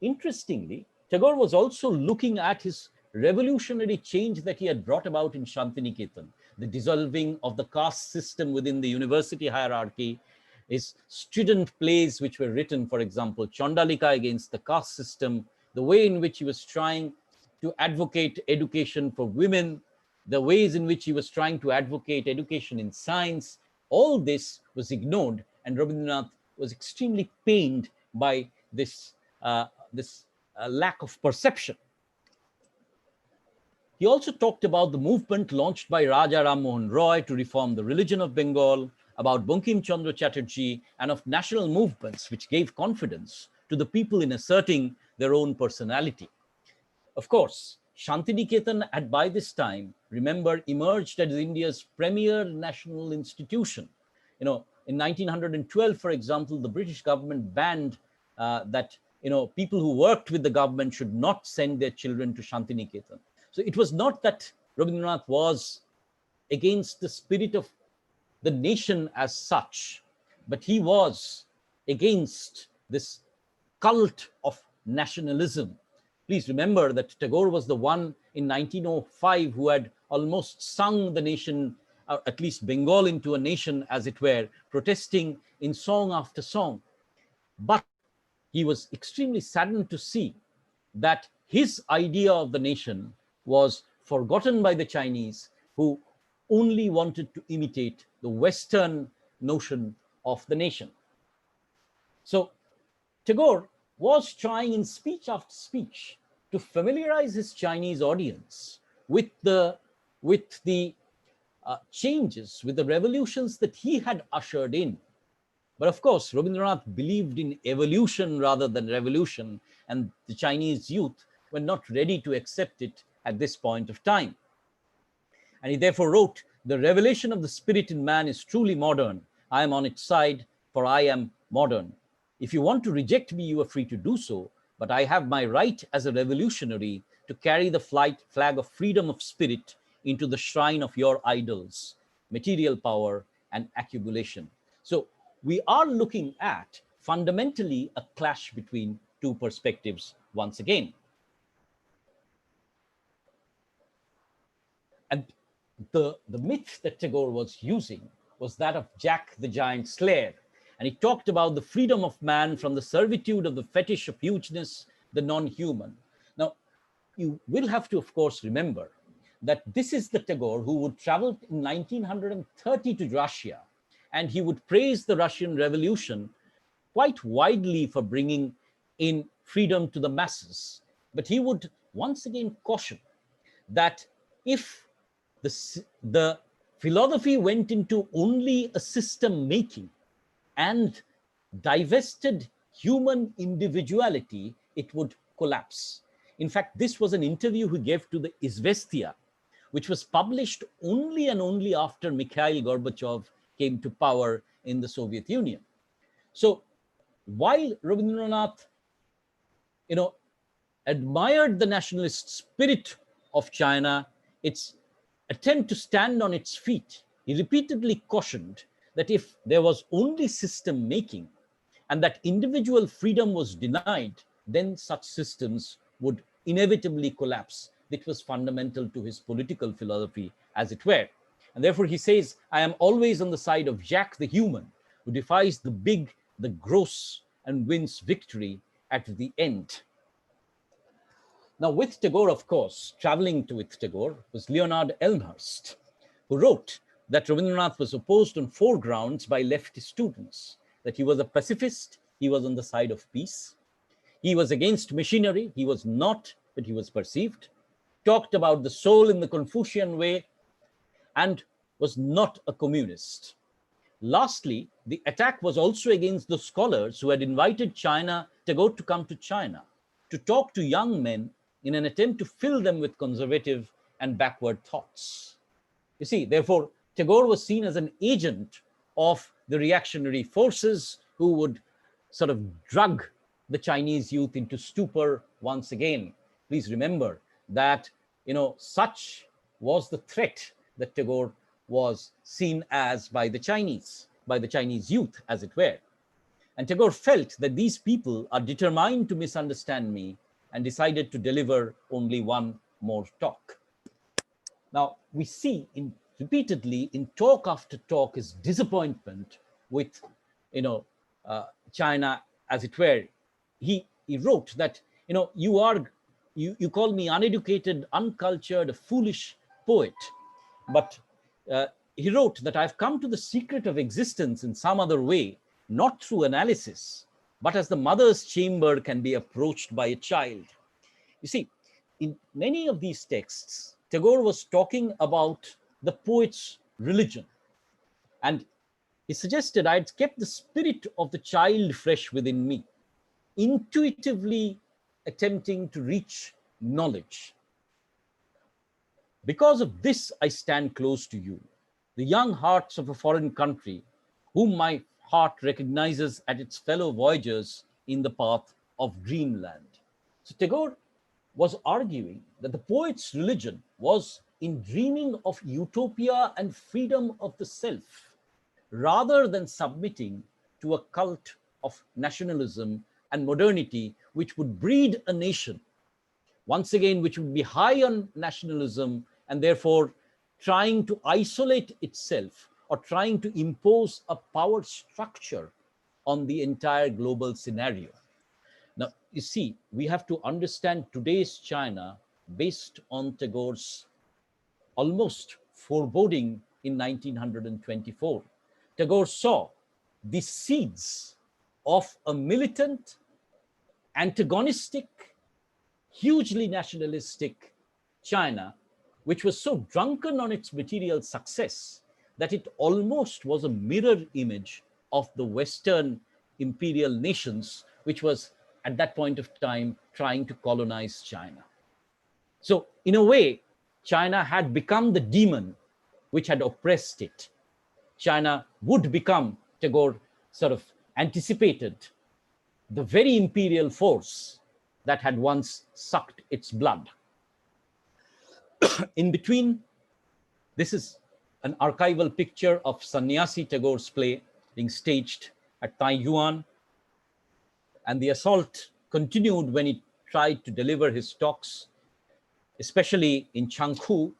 interestingly, Tagore was also looking at his revolutionary change that he had brought about in Shantiniketan, the dissolving of the caste system within the university hierarchy, his student plays which were written, for example, Chandalika against the caste system, the way in which he was trying to advocate education for women, the ways in which he was trying to advocate education in science. All this was ignored, and Rabindranath was extremely pained by this lack of perception. He also talked about the movement launched by Raja Ram Mohan Roy to reform the religion of Bengal, about Bankim Chandra Chatterjee, and of national movements which gave confidence to the people in asserting their own personality. Of course, Shantiniketan had by this time, remember, emerged as India's premier national institution. In 1912, for example, the British government banned that people who worked with the government should not send their children to Shantiniketan. So it was not that Rabindranath was against the spirit of the nation as such, but he was against this cult of nationalism. Please remember that Tagore was the one in 1905 who had almost sung the nation, at least Bengal, into a nation, as it were, protesting in song after song. But he was extremely saddened to see that his idea of the nation was forgotten by the Chinese, who only wanted to imitate the Western notion of the nation. So Tagore was trying in speech after speech to familiarize his Chinese audience with the changes, with the revolutions that he had ushered in. But of course, Rabindranath believed in evolution rather than revolution, and the Chinese youth were not ready to accept it at this point of time. And he therefore wrote, "The revelation of the spirit in man is truly modern. I am on its side, for I am modern. If you want to reject me, you are free to do so, but I have my right as a revolutionary to carry the flag of freedom of spirit into the shrine of your idols, material power and accumulation." So we are looking at fundamentally a clash between two perspectives once again. And the myth that Tagore was using was that of Jack the Giant Slayer. And he talked about the freedom of man from the servitude of the fetish of hugeness, the non-human. Now, you will have to, of course, remember that this is the Tagore who would travel in 1930 to Russia, and he would praise the Russian Revolution quite widely for bringing in freedom to the masses. But he would once again caution that if the philosophy went into only a system making and divested human individuality, it would collapse. In fact, this was an interview he gave to the Izvestia, which was published only and only after Mikhail Gorbachev came to power in the Soviet Union. So while Rabindranath, admired the nationalist spirit of China, its attempt to stand on its feet, he repeatedly cautioned that if there was only system making and that individual freedom was denied, then such systems would inevitably collapse. This was fundamental to his political philosophy, as it were. And therefore he says, I am always on the side of Jack the human, who defies the big, the gross, and wins victory at the end. Now, with Tagore, of course, traveling with Tagore was Leonard Elmhirst, who wrote that Rabindranath was opposed on 4 grounds by leftist students: that he was a pacifist, he was on the side of peace, he was against machinery, he was not, but he was perceived, talked about the soul in the Confucian way, and was not a communist. Lastly, the attack was also against the scholars who had invited Tagore to come to China to talk to young men in an attempt to fill them with conservative and backward thoughts. You see, therefore, Tagore was seen as an agent of the reactionary forces who would sort of drug the Chinese youth into stupor once again. Please remember that, such was the threat that Tagore was seen as by the Chinese youth, as it were. And Tagore felt that these people are determined to misunderstand me and decided to deliver only one more talk. Now, we see repeatedly in talk after talk his disappointment with, China, as it were. He wrote that, you call me uneducated, uncultured, a foolish poet. But he wrote that I've come to the secret of existence in some other way, not through analysis, but as the mother's chamber can be approached by a child. You see, in many of these texts, Tagore was talking about the poet's religion. And he suggested I had kept the spirit of the child fresh within me, intuitively attempting to reach knowledge. Because of this, I stand close to you, the young hearts of a foreign country, whom my heart recognizes as its fellow voyagers in the path of dreamland. So Tagore was arguing that the poet's religion was in dreaming of utopia and freedom of the self, rather than submitting to a cult of nationalism and modernity, which would breed a nation, once again, which would be high on nationalism and therefore trying to isolate itself or trying to impose a power structure on the entire global scenario. you see, we have to understand today's China based on Tagore's almost foreboding in 1924. Tagore saw the seeds of a militant, antagonistic, hugely nationalistic China, which was so drunken on its material success that it almost was a mirror image of the Western imperial nations, which was at that point of time trying to colonize China. So, in a way, China had become the demon which had oppressed it. China would become, Tagore sort of anticipated, the very imperial force that had once sucked its blood. In between, this is an archival picture of Sannyasi Tagore's play being staged at Taiyuan, and the assault continued when he tried to deliver his talks, especially in Changhu,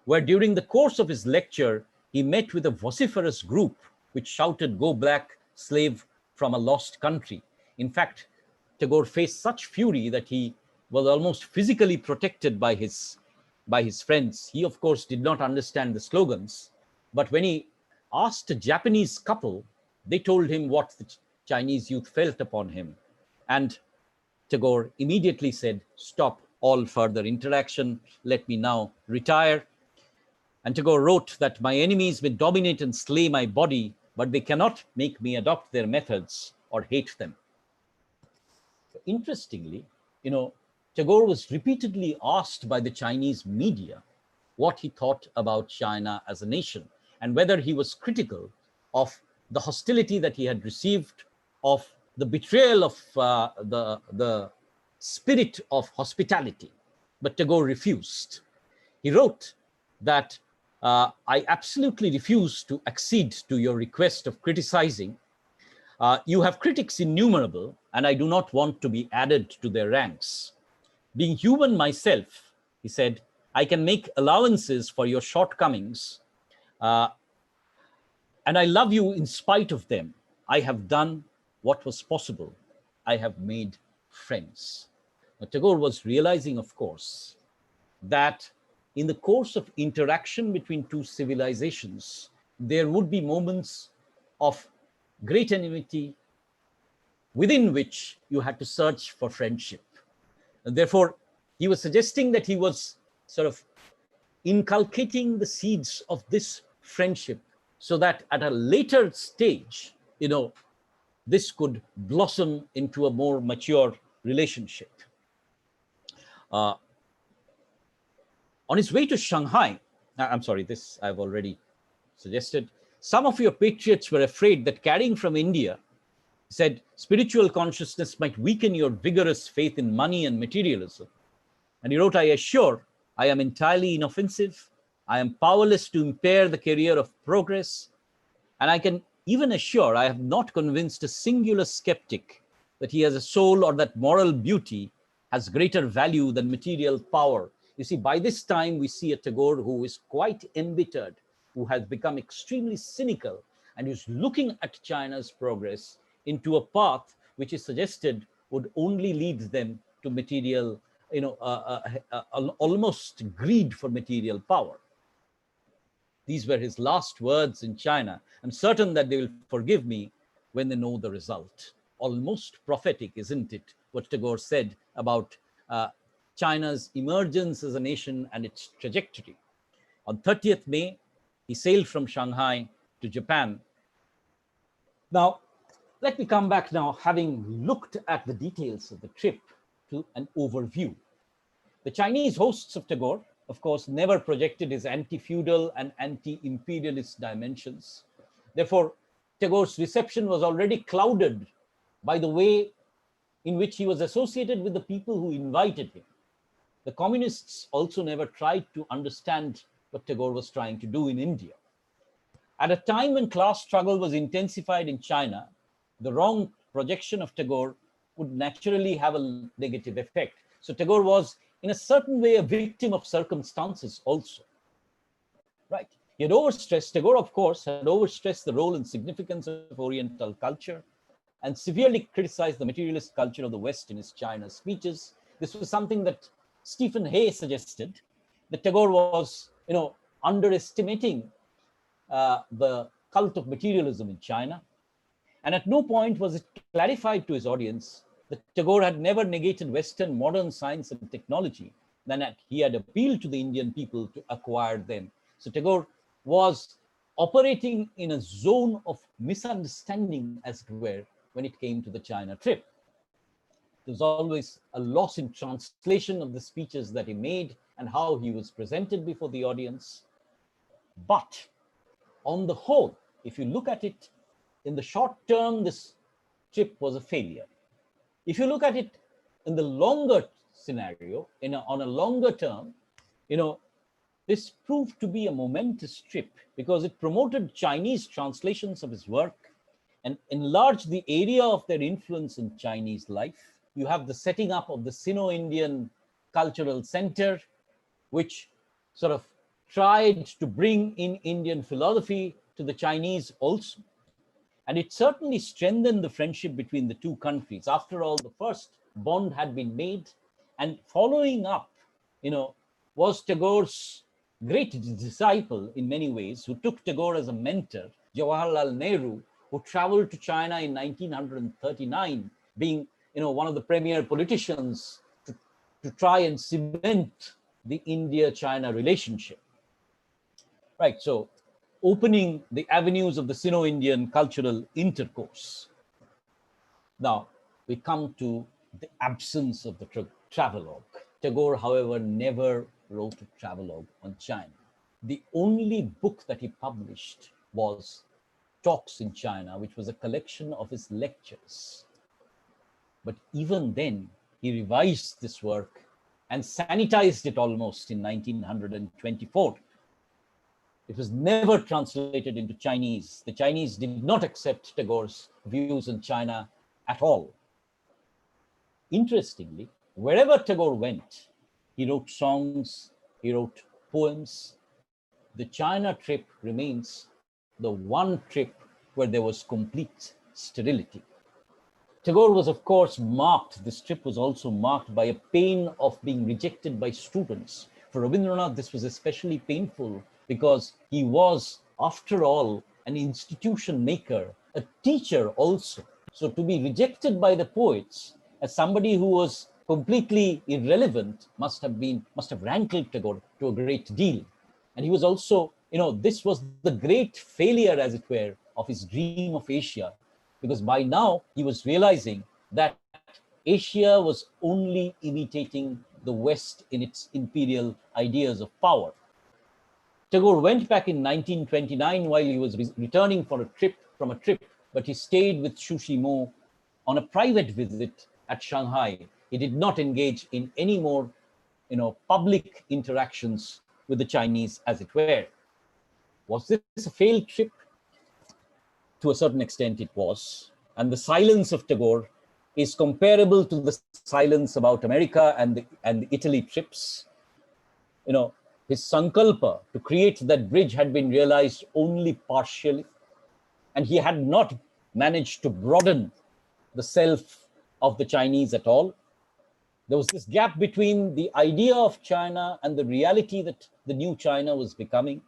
where during the course of his lecture, he met with a vociferous group which shouted, "Go black, slave from a lost country." In fact, Tagore faced such fury that he was almost physically protected by his friends. He, of course, did not understand the slogans, but when he asked a Japanese couple, they told him what the Chinese youth felt upon him. And Tagore immediately said, "Stop all further interaction. Let me now retire." And Tagore wrote that my enemies may dominate and slay my body, but they cannot make me adopt their methods or hate them. Interestingly, Tagore was repeatedly asked by the Chinese media what he thought about China as a nation and whether he was critical of the hostility that he had received, of the betrayal of the spirit of hospitality. But Tagore refused. He wrote that I absolutely refuse to accede to your request of criticizing. You have critics innumerable, and I do not want to be added to their ranks. Being human myself, he said, I can make allowances for your shortcomings, and I love you in spite of them. I have done what was possible. I have made friends. Now, Tagore was realizing, of course, that in the course of interaction between two civilizations, there would be moments of great enmity within which you had to search for friendship. And therefore, he was suggesting that he was sort of inculcating the seeds of this friendship so that at a later stage, this could blossom into a more mature relationship. On his way to Shanghai, I'm sorry, this I've already suggested. Some of your patriots were afraid that carrying from India, said, spiritual consciousness might weaken your vigorous faith in money and materialism. And he wrote, I assure I am entirely inoffensive. I am powerless to impair the career of progress. And I can even assure I have not convinced a singular skeptic that he has a soul or that moral beauty has greater value than material power. You see, by this time, we see a Tagore who is quite embittered, who has become extremely cynical, and who's looking at China's progress into a path which is suggested would only lead them to material, almost greed for material power. These were his last words in China. I'm certain that they will forgive me when they know the result. Almost prophetic, isn't it, what Tagore said about China's emergence as a nation and its trajectory. On 30th May, he sailed from Shanghai to Japan. Now, let me come back now, having looked at the details of the trip, to an overview. The Chinese hosts of Tagore, of course, never projected his anti-feudal and anti-imperialist dimensions. Therefore, Tagore's reception was already clouded by the way in which he was associated with the people who invited him. The communists also never tried to understand what Tagore was trying to do in India. At a time when class struggle was intensified in China, the wrong projection of Tagore would naturally have a negative effect. So Tagore was, in a certain way, a victim of circumstances also. Right? He had overstressed, Tagore, of course, had overstressed the role and significance of Oriental culture and severely criticized the materialist culture of the West in his China speeches. This was something that Stephen Hay suggested, that Tagore was, underestimating the cult of materialism in China. And at no point was it clarified to his audience that Tagore had never negated Western modern science and technology, than that he had appealed to the Indian people to acquire them. So Tagore was operating in a zone of misunderstanding, as it were, when it came to the China trip. There was always a loss in translation of the speeches that he made and how he was presented before the audience. But on the whole, if you look at it in the short term, this trip was a failure. If you look at it in the longer scenario, on a longer term, this proved to be a momentous trip because it promoted Chinese translations of his work and enlarged the area of their influence in Chinese life. You have the setting up of the Sino-Indian Cultural Center, which sort of tried to bring in Indian philosophy to the Chinese also. And it certainly strengthened the friendship between the two countries. After all, the first bond had been made, and following up, was Tagore's great disciple in many ways, who took Tagore as a mentor, Jawaharlal Nehru, who traveled to China in 1939, being, one of the premier politicians to try and cement the India-China relationship. Right, so opening the avenues of the Sino-Indian cultural intercourse. Now, we come to the absence of the travelogue. Tagore, however, never wrote a travelogue on China. The only book that he published was Talks in China, which was a collection of his lectures. But even then, he revised this work and sanitized it almost in 1924. It was never translated into Chinese. The Chinese did not accept Tagore's views on China at all. Interestingly, wherever Tagore went, he wrote songs, he wrote poems. The China trip remains the one trip where there was complete sterility. Tagore was, of course, this trip was also marked by a pain of being rejected by students. For Rabindranath, this was especially painful because he was, after all, an institution maker, a teacher also. So to be rejected by the poets as somebody who was completely irrelevant must have rankled Tagore to a great deal. And he was also, this was the great failure, as it were, of his dream of Asia, because by now he was realizing that Asia was only imitating the West in its imperial ideas of power. Tagore went back in 1929 while he was returning from a trip, but he stayed with Xu Shimo on a private visit at Shanghai. He did not engage in any more, public interactions with the Chinese, as it were. Was this a failed trip? To a certain extent, it was. And the silence of Tagore is comparable to the silence about America and the Italy trips. His sankalpa to create that bridge had been realized only partially, and he had not managed to broaden the self of the Chinese at all. There was this gap between the idea of China and the reality that the new China was becoming.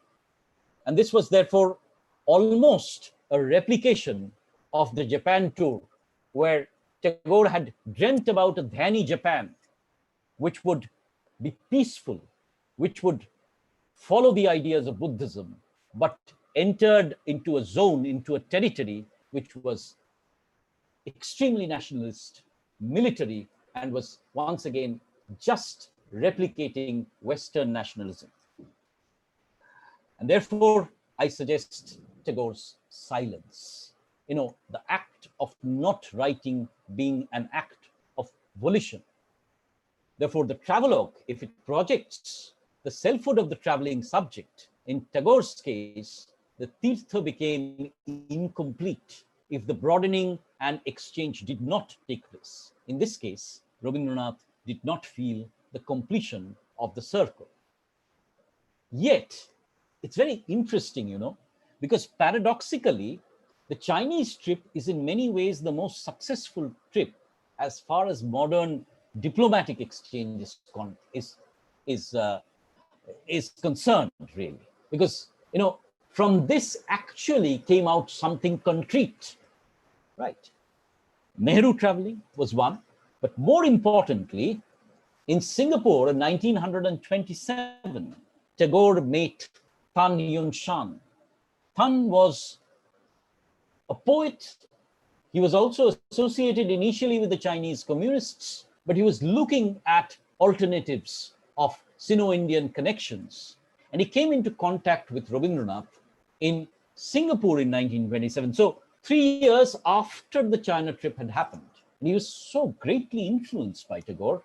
And this was therefore almost a replication of the Japan tour, where Tagore had dreamt about a Dhyani Japan, which would be peaceful, which would follow the ideas of Buddhism, but entered into a zone, into a territory, which was extremely nationalist, military, and was once again just replicating Western nationalism. And therefore, I suggest Tagore's silence. The act of not writing being an act of volition. Therefore, the travelogue, if it projects the selfhood of the traveling subject, in Tagore's case, the Tirtha became incomplete if the broadening and exchange did not take place. In this case, Rabindranath did not feel the completion of the circle. Yet, it's very interesting, because paradoxically, the Chinese trip is in many ways the most successful trip as far as modern diplomatic exchange is concerned, really, because from this actually came out something concrete, right? Nehru traveling was one, but more importantly, in Singapore in 1927, Tagore met Tan Yun Shan. Tan was a poet. He was also associated initially with the Chinese communists, but he was looking at alternatives of Sino-Indian connections. And he came into contact with Rabindranath in Singapore in 1927. So 3 years after the China trip had happened. And he was so greatly influenced by Tagore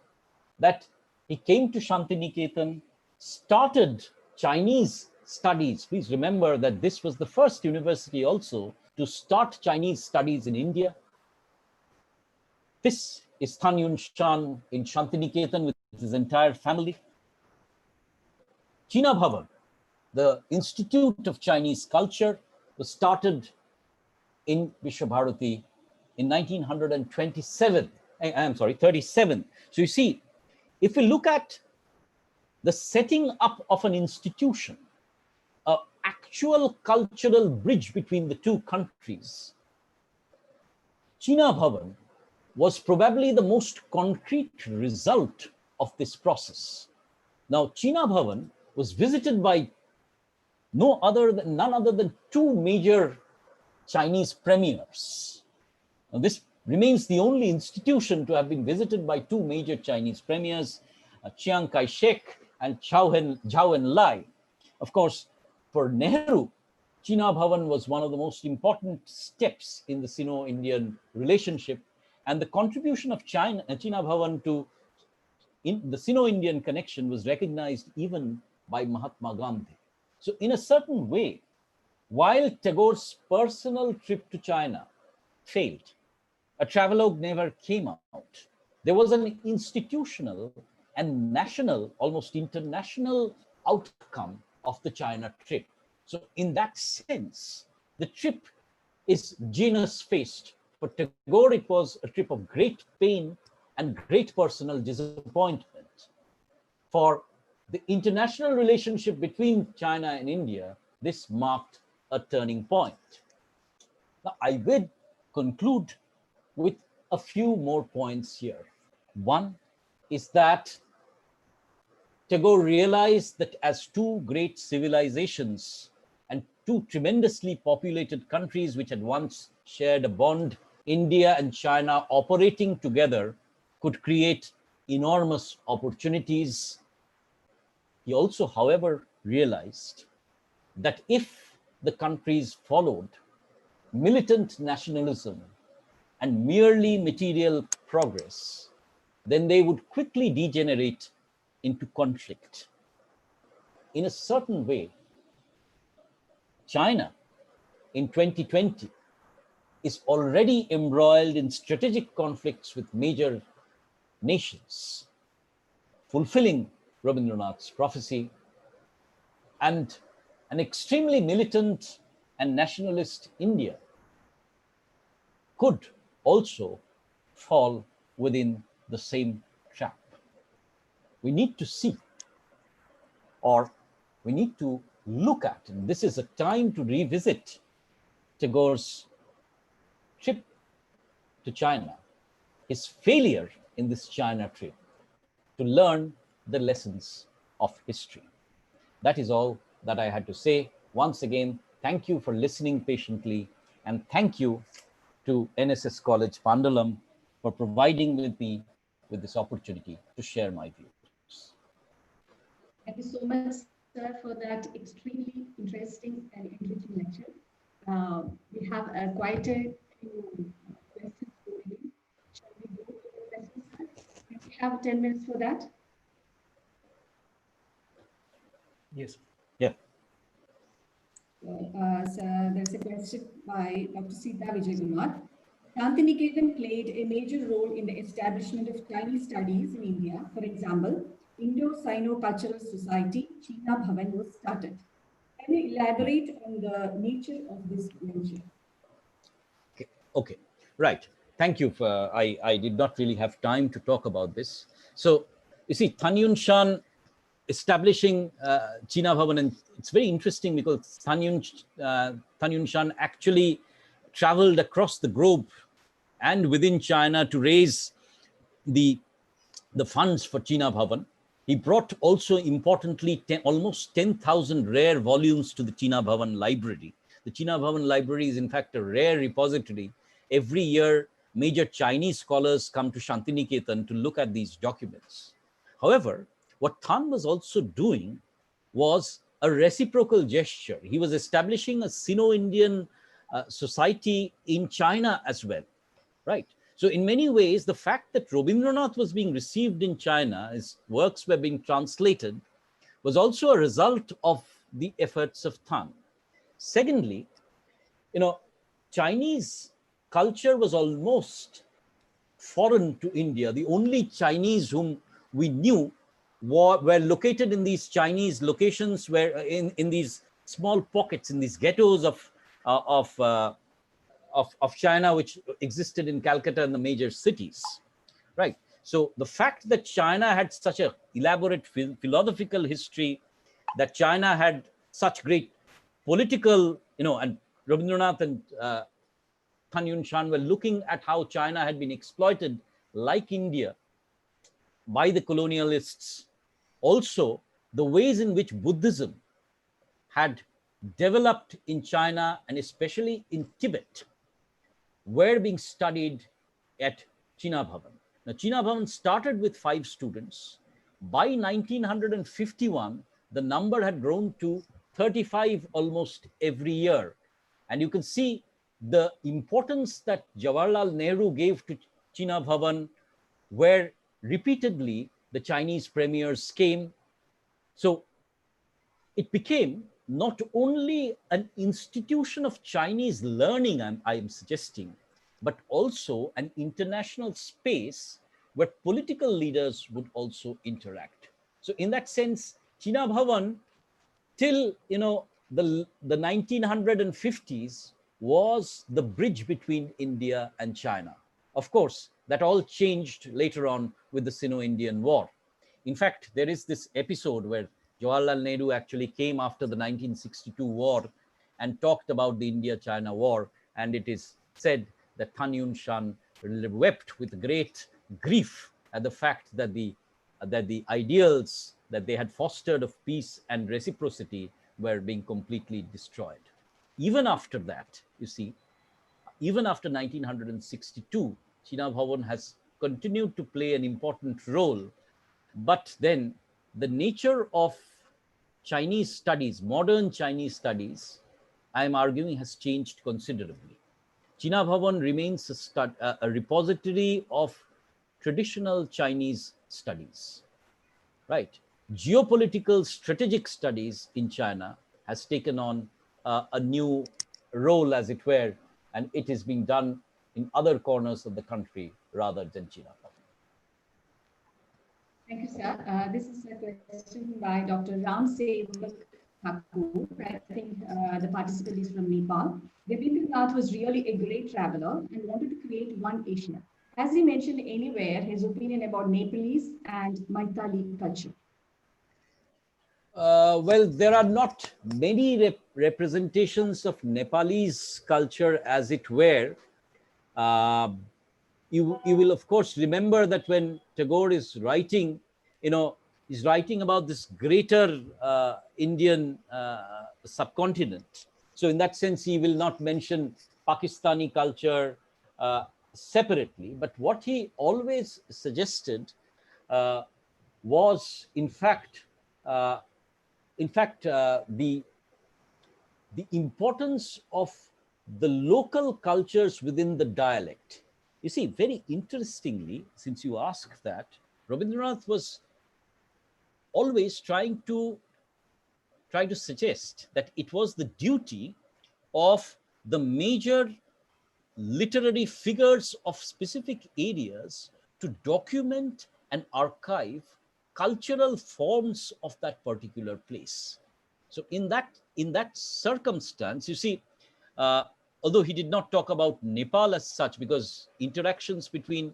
that he came to Shantiniketan, started Chinese studies. Please remember that this was the first university also to start Chinese studies in India. This is Tan Yun Shan in Shantiniketan with his entire family. China Bhavan, the Institute of Chinese Culture, was started in Vishwabharati in 37. So you see, if we look at the setting up of an institution, an actual cultural bridge between the two countries, China Bhavan was probably the most concrete result of this process. Now, China Bhavan was visited by none other than two major Chinese premiers. Now, this remains the only institution to have been visited by two major Chinese premiers, Chiang Kai-shek and Zhou Enlai. Of course, for Nehru, China Bhavan was one of the most important steps in the Sino-Indian relationship, and the contribution of China Bhavan to the Sino-Indian connection was recognized even by Mahatma Gandhi. So in a certain way, while Tagore's personal trip to China failed, a travelogue never came out. There was an institutional and national, almost international outcome of the China trip. So in that sense, the trip is genus-faced. For Tagore, it was a trip of great pain and great personal disappointment. For the international relationship between China and India, this marked a turning point. Now, I will conclude with a few more points here. One is that Tagore realized that as two great civilizations and two tremendously populated countries which had once shared a bond, India and China operating together could create enormous opportunities. He also, however, realized that if the countries followed militant nationalism and merely material progress, then they would quickly degenerate into conflict. In a certain way, China in 2020 is already embroiled in strategic conflicts with major nations, fulfilling Rabindranath's prophecy, and an extremely militant and nationalist India could also fall within the same trap. We need to see, or we need to look at, and this is a time to revisit Tagore's trip to China, his failure in this China trip, to learn the lessons of history. That is all that I had to say. Once again, thank you for listening patiently, and thank you to NSS College Pandalam for providing me with this opportunity to share my views. Thank you so much, sir, for that extremely interesting and enriching lecture. We have quite a few questions for you. Shall we go to the questions, sir? Do we have 10 minutes for that? Yes. Yeah. So there's a question by Dr. Sita Vijaykumar. Shantiniketan played a major role in the establishment of Chinese studies in India. For example, Indo-Sino-Cultural Society, China Bhavan was started. Can you elaborate on the nature of this venture? Okay, right. Thank you. I did not really have time to talk about this. So you see, Tan Yun Shan establishing China Bhavan, and it's very interesting because Tan Yun Shan actually traveled across the globe and within China to raise the the funds for China Bhavan. He brought also importantly almost 10,000 rare volumes to the China Bhavan library. The China Bhavan library is in fact a rare repository. Every year, major Chinese scholars come to Shantiniketan to look at these documents. However, what Tan was also doing was a reciprocal gesture. He was establishing a Sino-Indian society in China as well, right? So in many ways, the fact that Rabindranath was being received in China, his works were being translated, was also a result of the efforts of Tan. Secondly, Chinese culture was almost foreign to India. The only Chinese whom we knew were located in these Chinese locations, where in these small pockets, in these ghettos uh, of uh, of China, which existed in Calcutta and the major cities, right? So the fact that China had such a elaborate philosophical history, that China had such great political, and Rabindranath and Tan Yun Shan were looking at how China had been exploited, like India, by the colonialists. Also, the ways in which Buddhism had developed in China and especially in Tibet were being studied at China Bhavan. Now, China Bhavan started with 5 students. By 1951, the number had grown to 35 almost every year. And you can see the importance that Jawaharlal Nehru gave to China Bhavan, where repeatedly the Chinese premiers came. So it became not only an institution of Chinese learning, I'm suggesting, but also an international space where political leaders would also interact. So in that sense, China Bhavan, till the 1950s, was the bridge between India and China. Of course, that all changed later on with the Sino-Indian War. In fact, there is this episode where Jawaharlal Nehru actually came after the 1962 war and talked about the India-China war, and it is said that Tan Yun Shan wept with great grief at the fact that the ideals that they had fostered of peace and reciprocity were being completely destroyed. Even after that, you see, even after 1962, China Bhavan has continued to play an important role. But then the nature of Chinese studies, modern Chinese studies, I am arguing, has changed considerably. China Bhavan remains a repository of traditional Chinese studies, right? Geopolitical strategic studies in China has taken on a new role, as it were, and it is being done in other corners of the country rather than China. Thank you, sir. This is a question by Dr. Ram Sevak Tagore. I think the participant is from Nepal. Rabindranath was really a great traveler and wanted to create one Asia. Has he mentioned anywhere his opinion about Nepalese and Maithili culture? Well, there are not many representations of Nepalese culture, as it were. Uh, you will, of course, remember that when Tagore is writing, he's writing about this greater Indian subcontinent. So in that sense, he will not mention Pakistani culture separately. But what he always suggested uh, was, uh, in fact, the importance of the local cultures within the dialect. You see, very interestingly, since you asked that, Rabindranath was always trying to suggest that it was the duty of the major literary figures of specific areas to document and archive cultural forms of that particular place. So in that circumstance, you see, uh, although he did not talk about Nepal as such, because interactions between,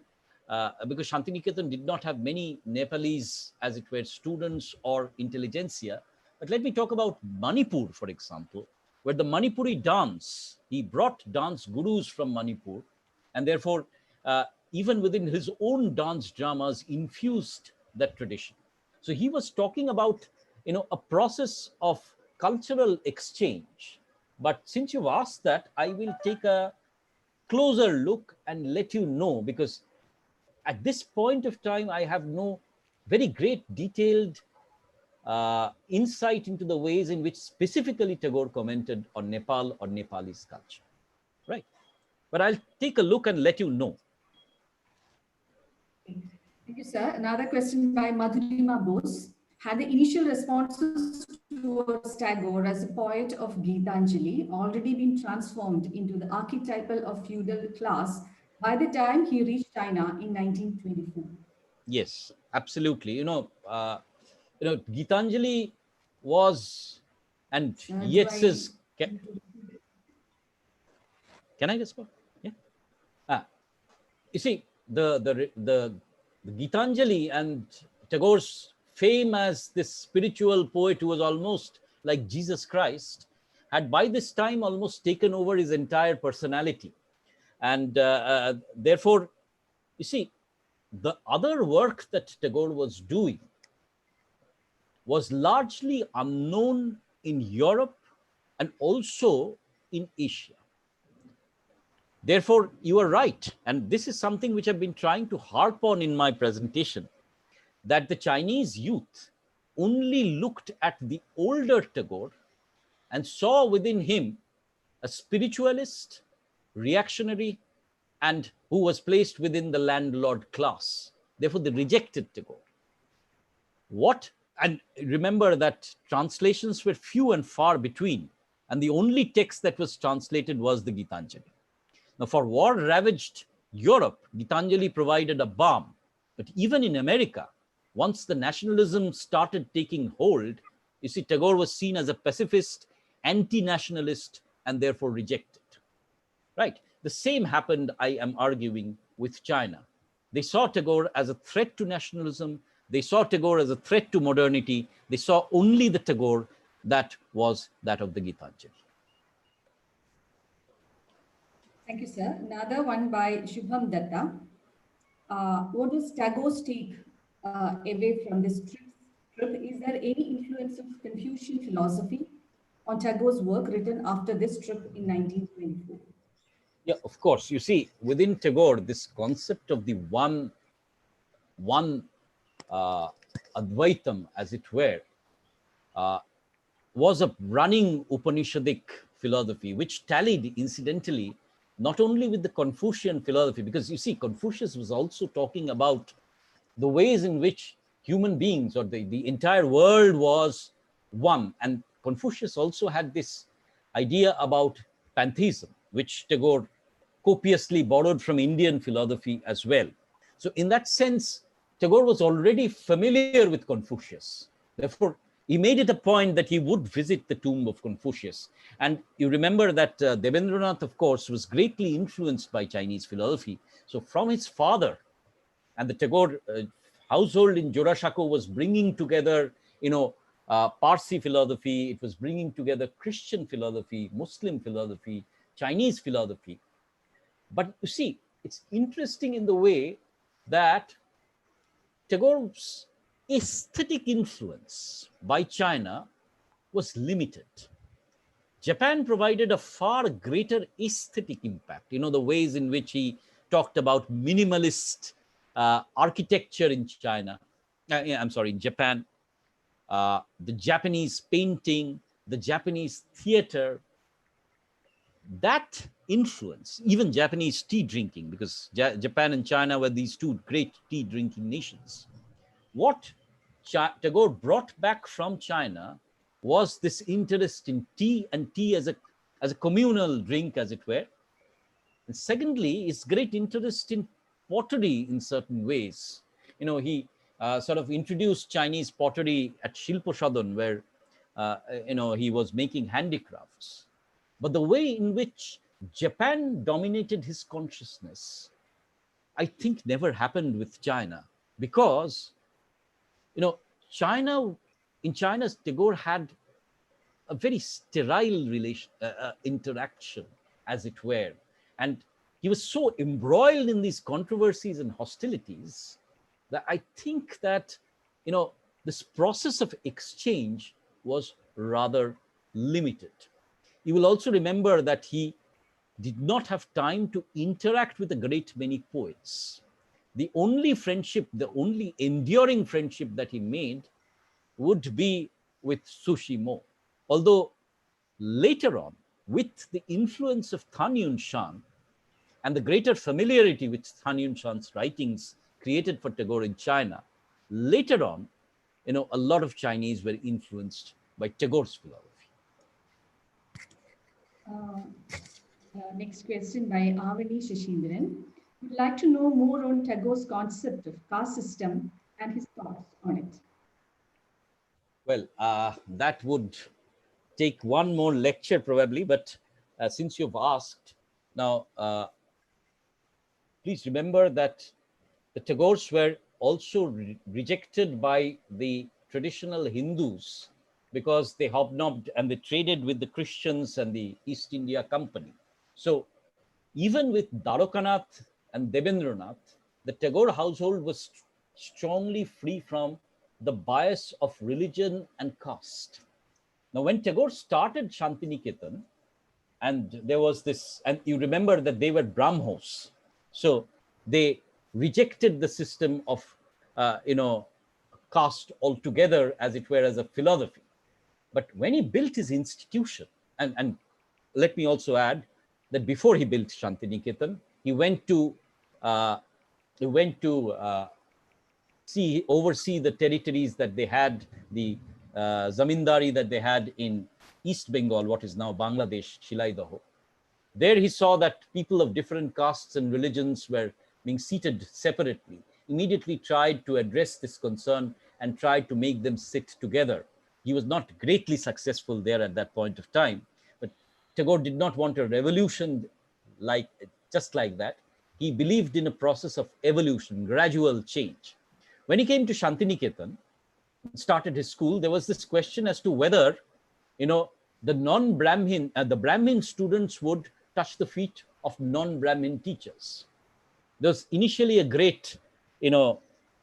because Shantiniketan did not have many Nepalese, as it were, students or intelligentsia. But let me talk about Manipur, for example, where the Manipuri dance, he brought dance gurus from Manipur, and therefore, even within his own dance dramas, infused that tradition. So he was talking about, a process of cultural exchange. But since you've asked that, I will take a closer look and let you know, because at this point of time, I have no very great detailed insight into the ways in which specifically Tagore commented on Nepal or Nepalese culture, right? But I'll take a look and let you know. Thank you, sir. Another question by Madhurima Bose. Had the initial responses towards Tagore as a poet of Gitanjali already been transformed into the archetypal of feudal class by the time he reached China in 1924? Yes, absolutely. Gitanjali was, and Sir, do I Yeats's. Can I just go? Yeah. You see, the Gitanjali and Tagore's fame as this spiritual poet who was almost like Jesus Christ had by this time almost taken over his entire personality. And therefore, you see, the other work that Tagore was doing was largely unknown in Europe and also in Asia. Therefore, you are right. And this is something which I've been trying to harp on in my presentation, that the Chinese youth only looked at the older Tagore and saw within him a spiritualist, reactionary, and who was placed within the landlord class. Therefore, they rejected Tagore. And remember that translations were few and far between, and the only text that was translated was the Gitanjali. Now, for war-ravaged Europe, Gitanjali provided a balm. But even in America, once the nationalism started taking hold, you see, Tagore was seen as a pacifist, anti-nationalist, and therefore rejected. Right? The same happened, I am arguing, with China. They saw Tagore as a threat to nationalism. They saw Tagore as a threat to modernity. They saw only the Tagore that was that of the Gitanjali. Thank you, sir. Another one by Shubham Datta. What does Tagore's take away from this trip? Is there any influence of Confucian philosophy on Tagore's work written after this trip in 1924? Yeah, of course. You see, within Tagore, this concept of the one Advaitam, as it were, was a running Upanishadic philosophy, which tallied, incidentally, not only with the Confucian philosophy, because you see, Confucius was also talking about the ways in which human beings or the entire world was one. And Confucius also had this idea about pantheism, which Tagore copiously borrowed from Indian philosophy as well. So in that sense, Tagore was already familiar with Confucius. Therefore, he made it a point that he would visit the tomb of Confucius. And you remember that Debendranath, of course, was greatly influenced by Chinese philosophy. So from his father, and the Tagore household in Jorashako was bringing together, Parsi philosophy, it was bringing together Christian philosophy, Muslim philosophy, Chinese philosophy. But you see, it's interesting in the way that Tagore's aesthetic influence by China was limited. Japan provided a far greater aesthetic impact. The ways in which he talked about minimalist architecture in China, in Japan, the Japanese painting, the Japanese theater, that influence, even Japanese tea drinking, because Japan and China were these two great tea drinking nations. What Tagore brought back from China was this interest in tea, and tea as a communal drink, as it were. And secondly, his great interest in pottery in certain ways. He sort of introduced Chinese pottery at Shilposhadon, where he was making handicrafts. But the way in which Japan dominated his consciousness, I think never happened with China, because, you know, China, in China, Tagore had a very sterile interaction, as it were. And he was so embroiled in these controversies and hostilities that I think that, you know, this process of exchange was rather limited. You will also remember that he did not have time to interact with a great many poets. The only friendship, the only enduring friendship that he made would be with Sushi Mo. Although later on, with the influence of Tan Yun Shan and the greater familiarity which Tan Yun Shan's writings created for Tagore in China, later on, you know, a lot of Chinese were influenced by Tagore's philosophy. Next question by Avani Shashindran. Would like to know more on Tagore's concept of caste system and his thoughts on it. Well, that would take one more lecture probably, but since you've asked, now please remember that the Tagores were also rejected by the traditional Hindus because they hobnobbed and they traded with the Christians and the East India Company. So even with Dwarokanath and Debendranath, the Tagore household was strongly free from the bias of religion and caste. Now, when Tagore started Shantiniketan, and there was this, and you remember that they were Brahmos, so they rejected the system of, caste altogether, as it were, as a philosophy. But when he built his institution, and let me also add that before he built Shantiniketan, he went to oversee the territories that they had, the zamindari that they had in East Bengal, what is now Bangladesh, Shilaidaho. There he saw that people of different castes and religions were being seated separately. Immediately tried to address this concern and tried to make them sit together. He was not greatly successful there at that point of time, but Tagore did not want a revolution just like that. He believed in a process of evolution, gradual change. When he came to Shantiniketan, started his school, there was this question as to whether, the non-Brahmin, the Brahmin students would touch the feet of non-Brahmin teachers. There was initially a great,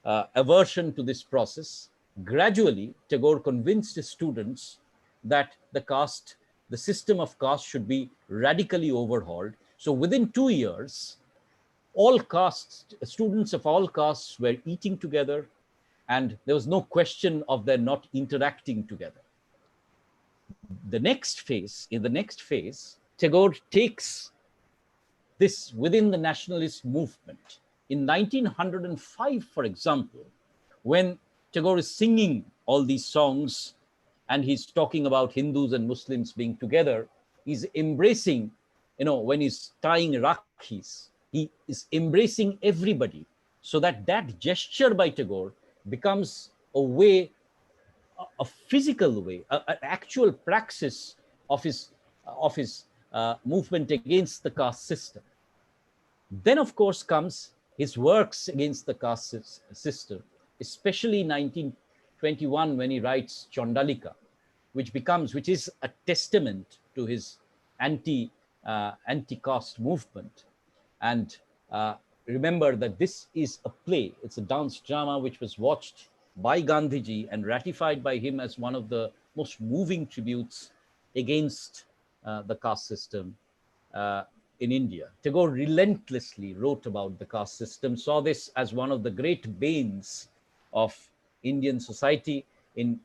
aversion to this process. Gradually, Tagore convinced his students that the system of caste should be radically overhauled. So within 2 years, all castes, students of all castes were eating together, and there was no question of their not interacting together. In the next phase, Tagore takes this within the nationalist movement. In 1905, for example, when Tagore is singing all these songs and he's talking about Hindus and Muslims being together, he's embracing, when he's tying rakhis, he is embracing everybody, so that gesture by Tagore becomes a physical way, an actual praxis of his movement against the caste system. Then, of course, comes his works against the caste system, especially 1921 when he writes Chandalika, which is a testament to his anti-caste movement. And remember that this is a play, it's a dance drama which was watched by Gandhiji and ratified by him as one of the most moving tributes against the caste system in India. Tagore relentlessly wrote about the caste system, saw this as one of the great banes of Indian society. In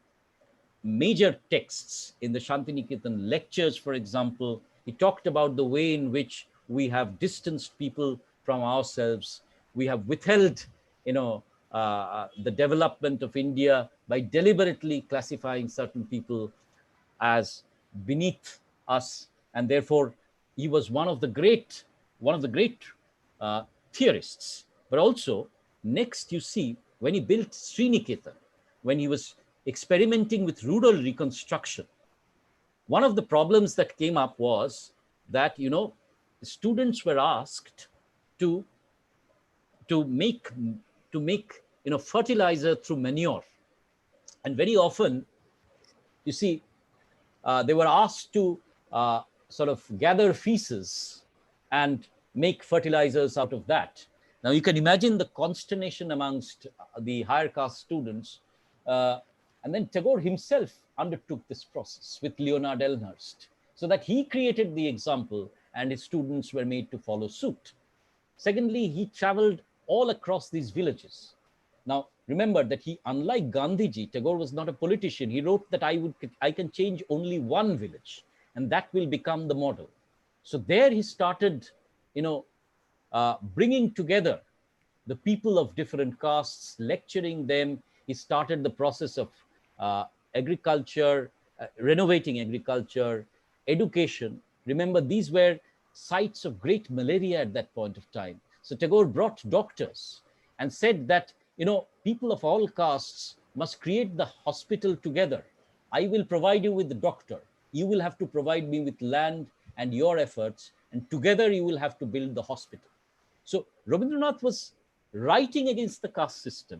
major texts, in the Shantiniketan lectures, for example, he talked about the way in which we have distanced people from ourselves. We have withheld, the development of India by deliberately classifying certain people as beneath us, and therefore he was one of the great theorists. But also, next you see when he built Sriniketan, when he was experimenting with rural reconstruction, one of the problems that came up was that students were asked to make fertilizer through manure. And very often, you see, they were asked to sort of gather feces and make fertilizers out of that. Now you can imagine the consternation amongst the higher caste students. And then Tagore himself undertook this process with Leonard Elmhurst, so that he created the example and his students were made to follow suit. Secondly, he traveled all across these villages. Now, remember that he, unlike Gandhiji, Tagore was not a politician. He wrote that I can change only one village, and that will become the model. So there he started, bringing together the people of different castes, lecturing them. He started the process of agriculture, renovating agriculture, education. Remember, these were sites of great malaria at that point of time. So Tagore brought doctors and said that, people of all castes must create the hospital together. I will provide you with the doctor. You will have to provide me with land and your efforts, and together you will have to build the hospital. So Rabindranath was writing against the caste system,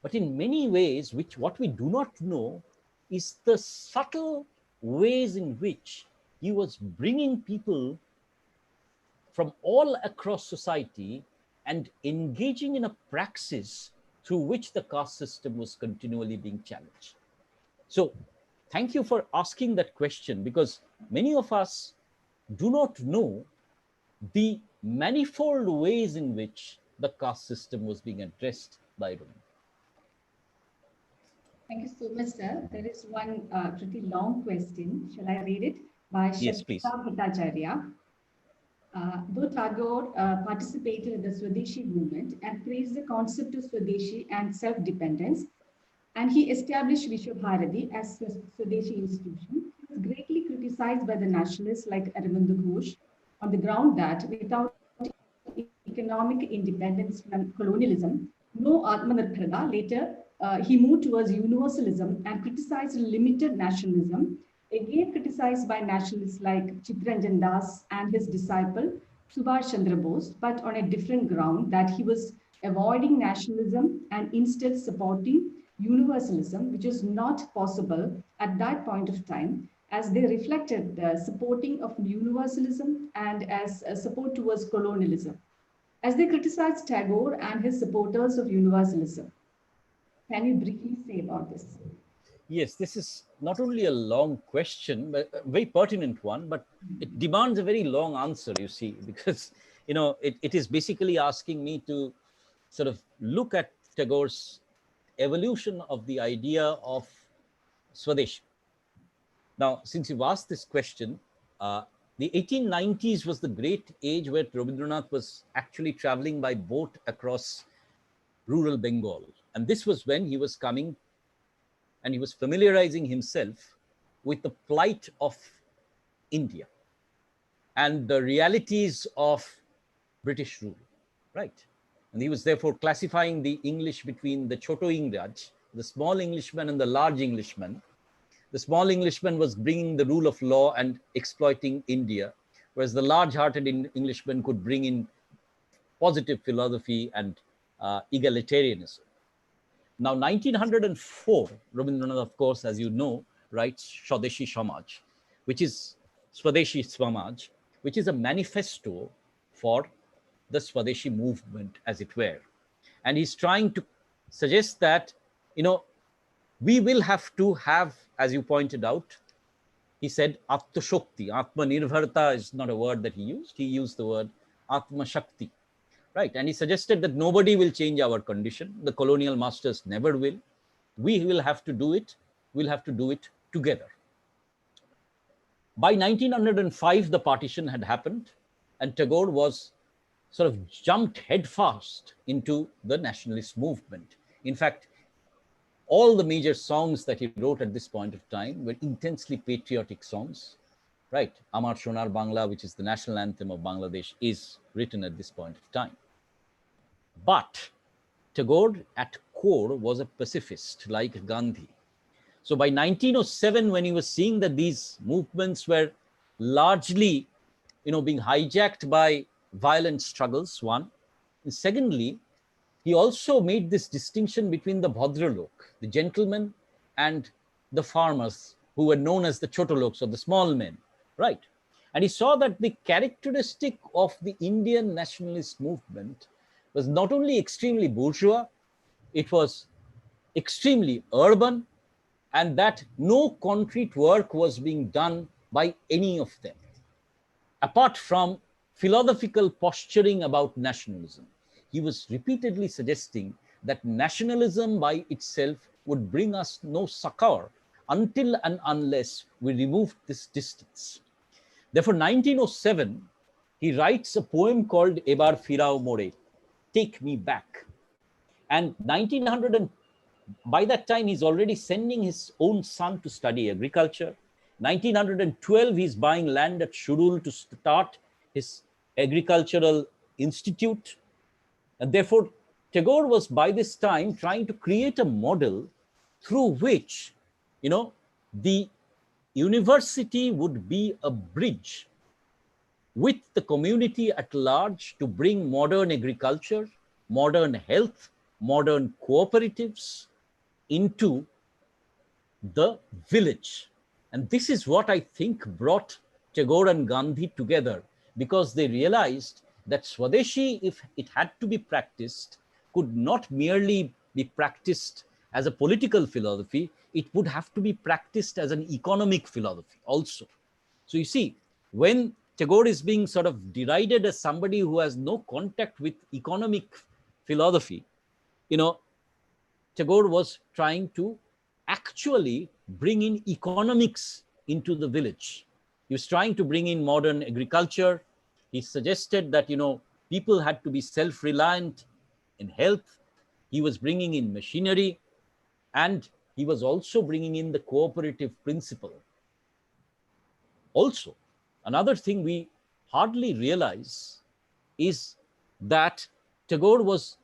but in many ways, what we do not know is the subtle ways in which he was bringing people from all across society and engaging in a praxis through which the caste system was continually being challenged. So thank you for asking that question, because many of us do not know the manifold ways in which the caste system was being addressed by Rumi. Thank you so much, sir. There is one pretty long question. Shall I read it? By Yes, please. Shadda Bhattacharya. Though Tagore participated in the Swadeshi movement and praised the concept of Swadeshi and self-dependence, and he established Vishwabharati as a Swadeshi institution, he was greatly criticized by the nationalists like Arvind Ghosh on the ground that without economic independence from colonialism, no Atmanirbharta. Later, he moved towards universalism and criticized limited nationalism, again criticized by nationalists like Chittaranjan Das and his disciple Subhash Chandra Bose, but on a different ground, that he was avoiding nationalism and instead supporting universalism, which is not possible at that point of time, as they reflected the supporting of universalism and as a support towards colonialism. As they criticized Tagore and his supporters of universalism. Can you briefly say about this? Yes, this is not only a long question, but a very pertinent one, but it demands a very long answer, you see, because, it is basically asking me to sort of look at Tagore's evolution of the idea of Swadesh. Now, since you've asked this question, the 1890s was the great age where Rabindranath was actually traveling by boat across rural Bengal. And this was when he was coming and he was familiarizing himself with the plight of India and the realities of British rule, right? And he was therefore classifying the English between the Choto Ingraj, the small Englishman, and the large Englishman. The small Englishman was bringing the rule of law and exploiting India, whereas the large-hearted Englishman could bring in positive philosophy and egalitarianism. Now, 1904, Rabindranath, of course, as you know, writes Swadeshi Samaj, which is Swadeshi Samaj, which is a manifesto for the Swadeshi movement, as it were. And he's trying to suggest that, we will have to have, as you pointed out, he said, Atma Shakti. Atma Nirbharta is not a word that he used. He used the word Atma Shakti. Right. And he suggested that nobody will change our condition. The colonial masters never will. We will have to do it. We'll have to do it together. By 1905, the partition had happened, and Tagore was sort of jumped headfast into the nationalist movement. In fact, all the major songs that he wrote at this point of time were intensely patriotic songs, right? Amar Sonar Bangla, which is the national anthem of Bangladesh, is written at this point of time. But Tagore at core was a pacifist like Gandhi. So by 1907, when he was seeing that these movements were largely being hijacked by violent struggles, one. And secondly, he also made this distinction between the Bhadralok, the gentlemen, and the farmers who were known as the Chotoloks, or the small men, right? And he saw that the characteristic of the Indian nationalist movement was not only extremely bourgeois, it was extremely urban, and that no concrete work was being done by any of them, apart from philosophical posturing about nationalism. He was repeatedly suggesting that nationalism by itself would bring us no succor until and unless we removed this distance. Therefore, 1907, he writes a poem called Ebar Firao More, Take Me Back. And 1900, by that time, he's already sending his own son to study agriculture. 1912, he's buying land at Shurul to start his agricultural institute. And therefore, Tagore was by this time trying to create a model through which, the university would be a bridge with the community at large to bring modern agriculture, modern health, modern cooperatives into the village. And this is what I think brought Tagore and Gandhi together, because they realized that Swadeshi, if it had to be practiced, could not merely be practiced as a political philosophy, it would have to be practiced as an economic philosophy also. So you see, when Tagore is being sort of derided as somebody who has no contact with economic philosophy, Tagore was trying to actually bring in economics into the village. He was trying to bring in modern agriculture. He suggested that, people had to be self-reliant in health. He was bringing in machinery, and he was also bringing in the cooperative principle. Also, another thing we hardly realize is that Tagore was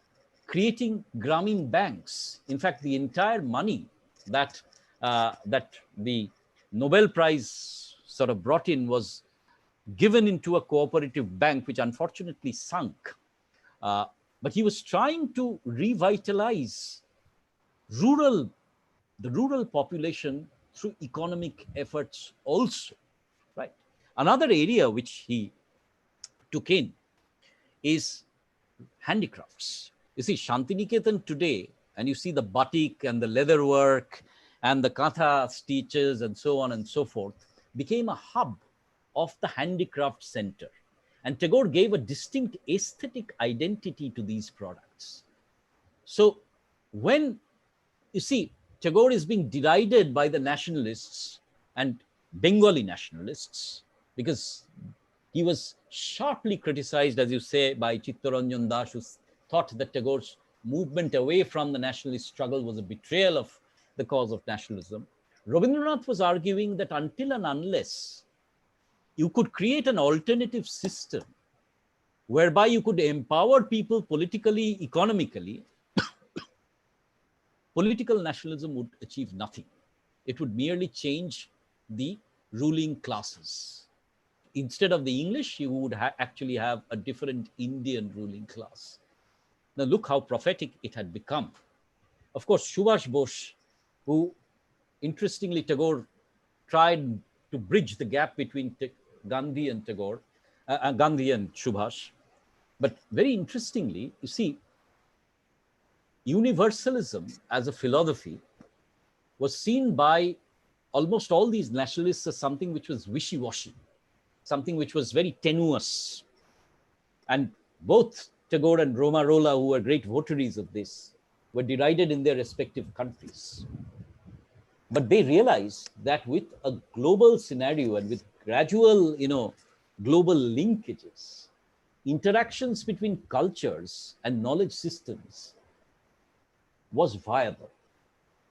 creating Grameen banks. In fact, the entire money that the Nobel Prize sort of brought in was given into a cooperative bank, which unfortunately sunk. But he was trying to revitalize the rural population through economic efforts also, right? Another area which he took in is handicrafts. You see, Shantiniketan today, and you see the batik and the leather work and the katha stitches and so on and so forth, became a hub of the handicraft center. And Tagore gave a distinct aesthetic identity to these products. So when you see, Tagore is being derided by the nationalists and Bengali nationalists because he was sharply criticized, as you say, by Chittaranjan Das, who thought that Tagore's movement away from the nationalist struggle was a betrayal of the cause of nationalism. Rabindranath was arguing that until and unless you could create an alternative system whereby you could empower people politically, economically, political nationalism would achieve nothing. It would merely change the ruling classes. Instead of the English, you would actually have a different Indian ruling class. Now look how prophetic it had become. Of course, Subhash Bose, who interestingly Tagore tried to bridge the gap between Gandhi and Tagore, Gandhi and Subhash. But very interestingly, you see, universalism as a philosophy was seen by almost all these nationalists as something which was wishy-washy, something which was very tenuous. And both Tagore and Roma Rolla, who were great votaries of this, were derided in their respective countries. But they realized that with a global scenario and with gradual, global linkages, interactions between cultures and knowledge systems was viable.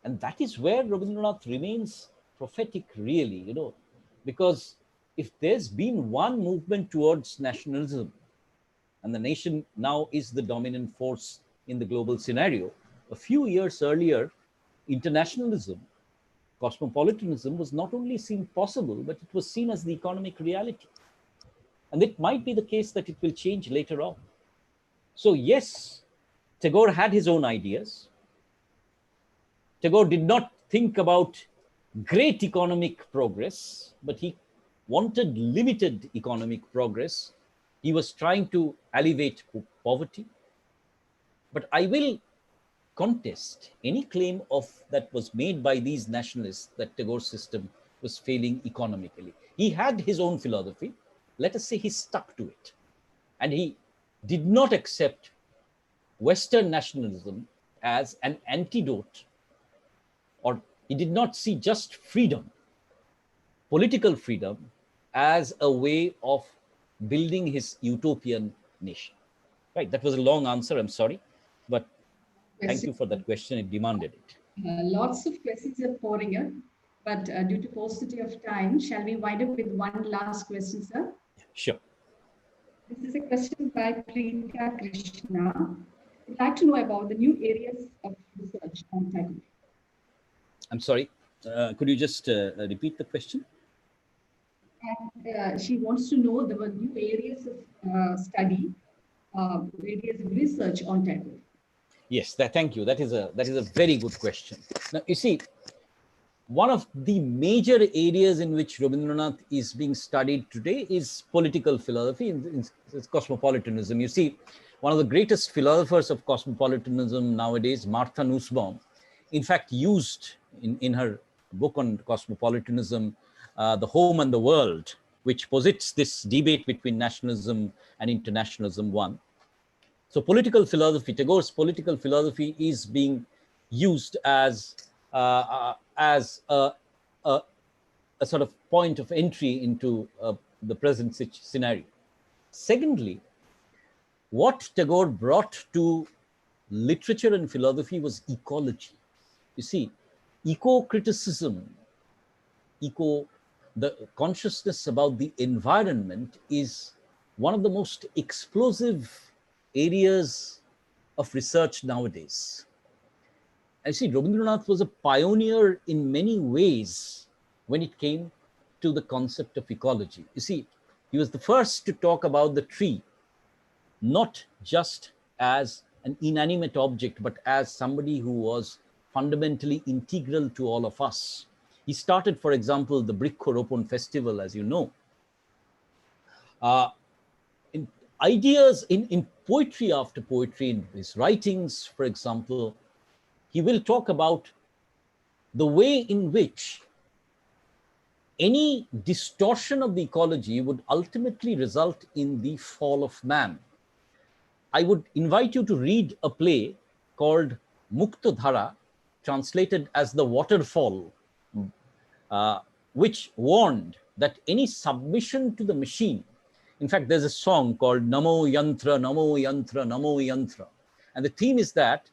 And that is where Rabindranath remains prophetic, really, because if there's been one movement towards nationalism, and the nation now is the dominant force in the global scenario, a few years earlier, internationalism, cosmopolitanism was not only seen possible, but it was seen as the economic reality. And it might be the case that it will change later on. So yes, Tagore had his own ideas. Tagore did not think about great economic progress, but he wanted limited economic progress. He was trying to alleviate poverty. But I will contest any claim of that was made by these nationalists that Tagore's system was failing economically. He had his own philosophy. Let us say he stuck to it. And he did not accept Western nationalism as an antidote, or he did not see just freedom, political freedom, as a way of building his utopian nation. Right, that was a long answer, I'm sorry, but thank you for that question, it demanded it. Lots of questions are pouring in, but due to paucity of time, shall we wind up with one last question, sir? Sure. This is a question by Preeta Krishna. I'd like to know about the new areas of research on Tagore. I'm sorry, could you just repeat the question? And she wants to know the new areas of study, areas of research on Tagore. Yes, thank you. That is a very good question. Now, you see, one of the major areas in which Rabindranath is being studied today is political philosophy, in cosmopolitanism. You see, one of the greatest philosophers of cosmopolitanism nowadays, Martha Nussbaum, in fact, used in her book on cosmopolitanism, The Home and the World, which posits this debate between nationalism and internationalism one. So political philosophy, Tagore's political philosophy is being used as a sort of point of entry into the present scenario. Secondly, what Tagore brought to literature and philosophy was ecology. You see, eco-criticism, the consciousness about the environment is one of the most explosive areas of research nowadays. I see Rabindranath was a pioneer in many ways when it came to the concept of ecology. You see, he was the first to talk about the tree, not just as an inanimate object, but as somebody who was fundamentally integral to all of us. He started, for example, the Brickhoropon festival, as you know. In ideas in poetry after poetry, in his writings, for example, he will talk about the way in which any distortion of the ecology would ultimately result in the fall of man. I would invite you to read a play called Muktadhara, translated as The Waterfall, which warned that any submission to the machine, in fact, there's a song called Namo Yantra, Namo Yantra, Namo Yantra. And the theme is that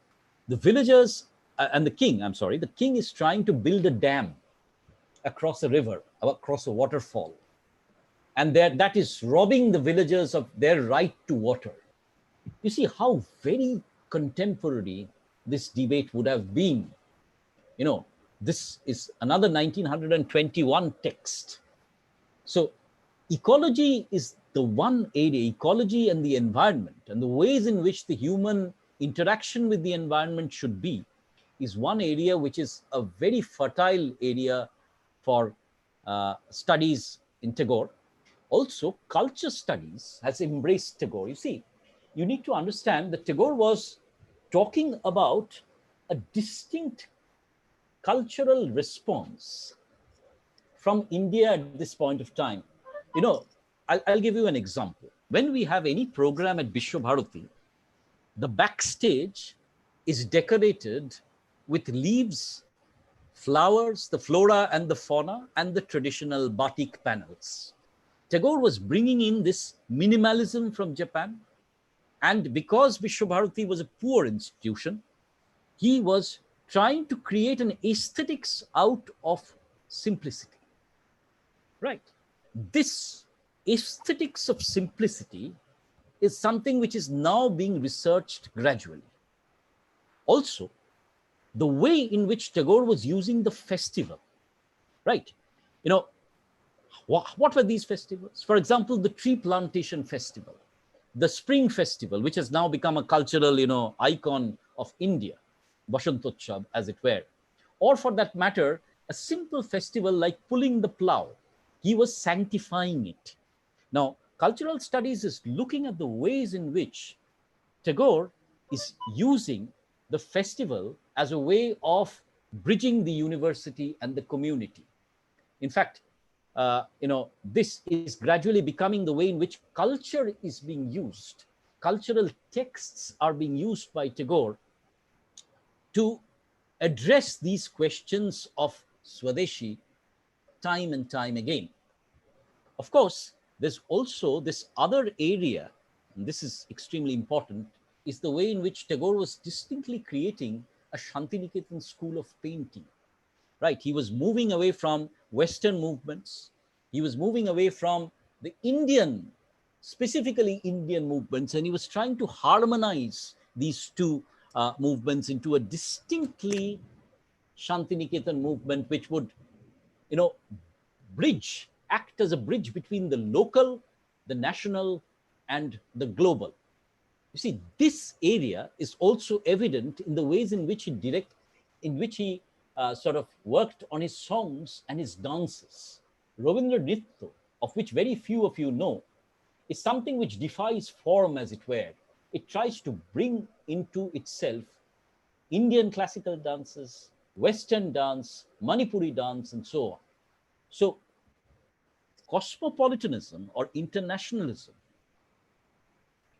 the villagers and the king is trying to build a dam across a river, across a waterfall. And that is robbing the villagers of their right to water. You see how very contemporary this debate would have been. You know, this is another 1921 text. So ecology is the one area, ecology and the environment, and the ways in which the human interaction with the environment should be, is one area which is a very fertile area for studies in Tagore. Also, culture studies has embraced Tagore. You see, you need to understand that Tagore was talking about a distinct cultural response from India at this point of time. You know, I'll give you an example. When we have any program at Vishwabharati, the backstage is decorated with leaves, flowers, the flora and the fauna, and the traditional batik panels. Tagore was bringing in this minimalism from Japan. And because Vishwabharati was a poor institution, he was trying to create an aesthetics out of simplicity. Right. This aesthetics of simplicity is something which is now being researched gradually. Also, the way in which Tagore was using the festival, right? You know, What were these festivals? For example, the tree plantation festival, the spring festival, which has now become a cultural, icon of India, Basantotsav, as it were, or for that matter, a simple festival like pulling the plow. He was sanctifying it. Now, cultural studies is looking at the ways in which Tagore is using the festival as a way of bridging the university and the community. In fact, this is gradually becoming the way in which culture is being used. Cultural texts are being used by Tagore to address these questions of Swadeshi time and time again. Of course, there's also this other area, and this is extremely important, is the way in which Tagore was distinctly creating a Shantiniketan school of painting. Right? He was moving away from Western movements. He was moving away from the Indian, specifically Indian movements, and he was trying to harmonize these two movements into a distinctly Shantiniketan movement, which would, act as a bridge between the local, the national, and the global. You see, this area is also evident in the ways in which he sort of worked on his songs and his dances. Ravindra Nritya, of which very few of you know, is something which defies form, as it were. It tries to bring into itself Indian classical dances, Western dance, Manipuri dance, and so on. So, cosmopolitanism or internationalism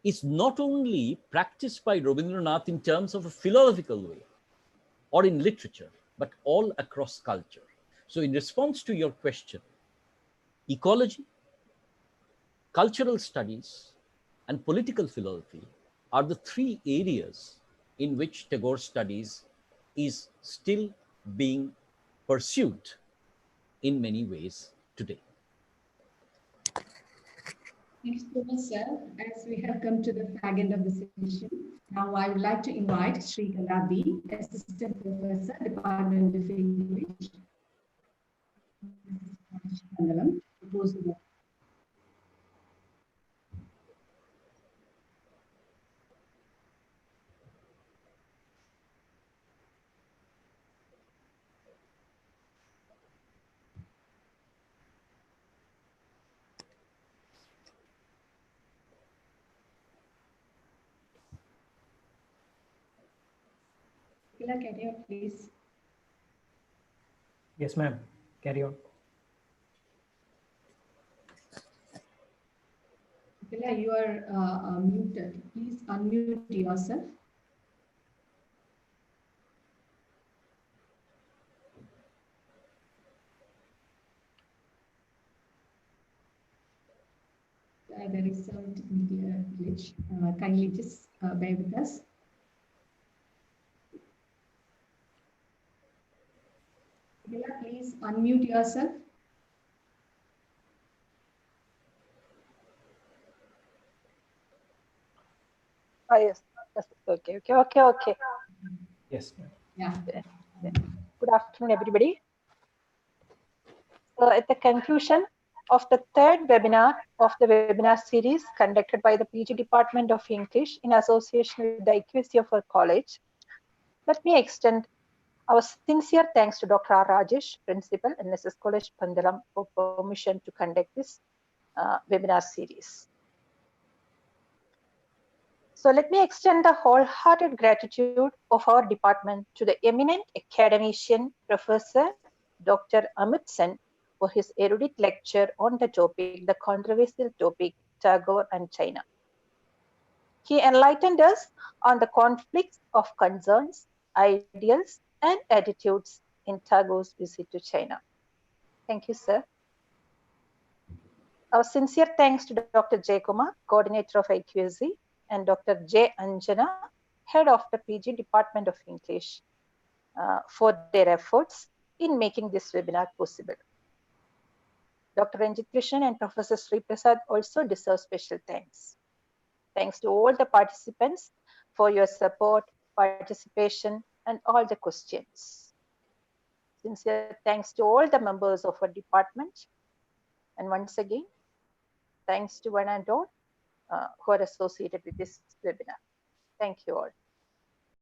is not only practiced by Rabindranath in terms of a philosophical way or in literature, but all across culture. So, in response to your question, ecology, cultural studies, and political philosophy are the three areas in which Tagore studies is still being pursued in many ways today. Thank you so much, sir. As we have come to the fag end of the session, now I would like to invite Sri Kalabi, Assistant Professor, Department of English, Pandalam, to pose the carry on, please. Yes, ma'am. Carry on. Kila, you are muted. Please unmute yourself. There is some media glitch. Kindly just bear with us. Kila, please unmute yourself. Oh, yes. Okay. Yes, ma'am. Yeah. Good afternoon, everybody. So at the conclusion of the third webinar of the webinar series conducted by the PG Department of English in association with the IQAC of our college, let me extend our sincere thanks to Dr. R. Rajesh, Principal, NSS College Pandalam, for permission to conduct this webinar series. So let me extend the wholehearted gratitude of our department to the eminent academician, Professor Dr. Amit Sen, for his erudite lecture on the topic, the controversial topic, Tagore and China. He enlightened us on the conflicts of concerns, ideals, and attitudes in Tagore's visit to China. Thank you, sir. Our sincere thanks to Dr. J. Kumar, Coordinator of IQAC, and Dr. J. Anjana, Head of the PG Department of English, for their efforts in making this webinar possible. Dr. Ranjit Krishnan and Professor Sri Prasad also deserve special thanks. Thanks to all the participants for your support, participation, and all the questions. Sincere thanks to all the members of our department And once again, thanks to one and all who are associated with this webinar. Thank you all.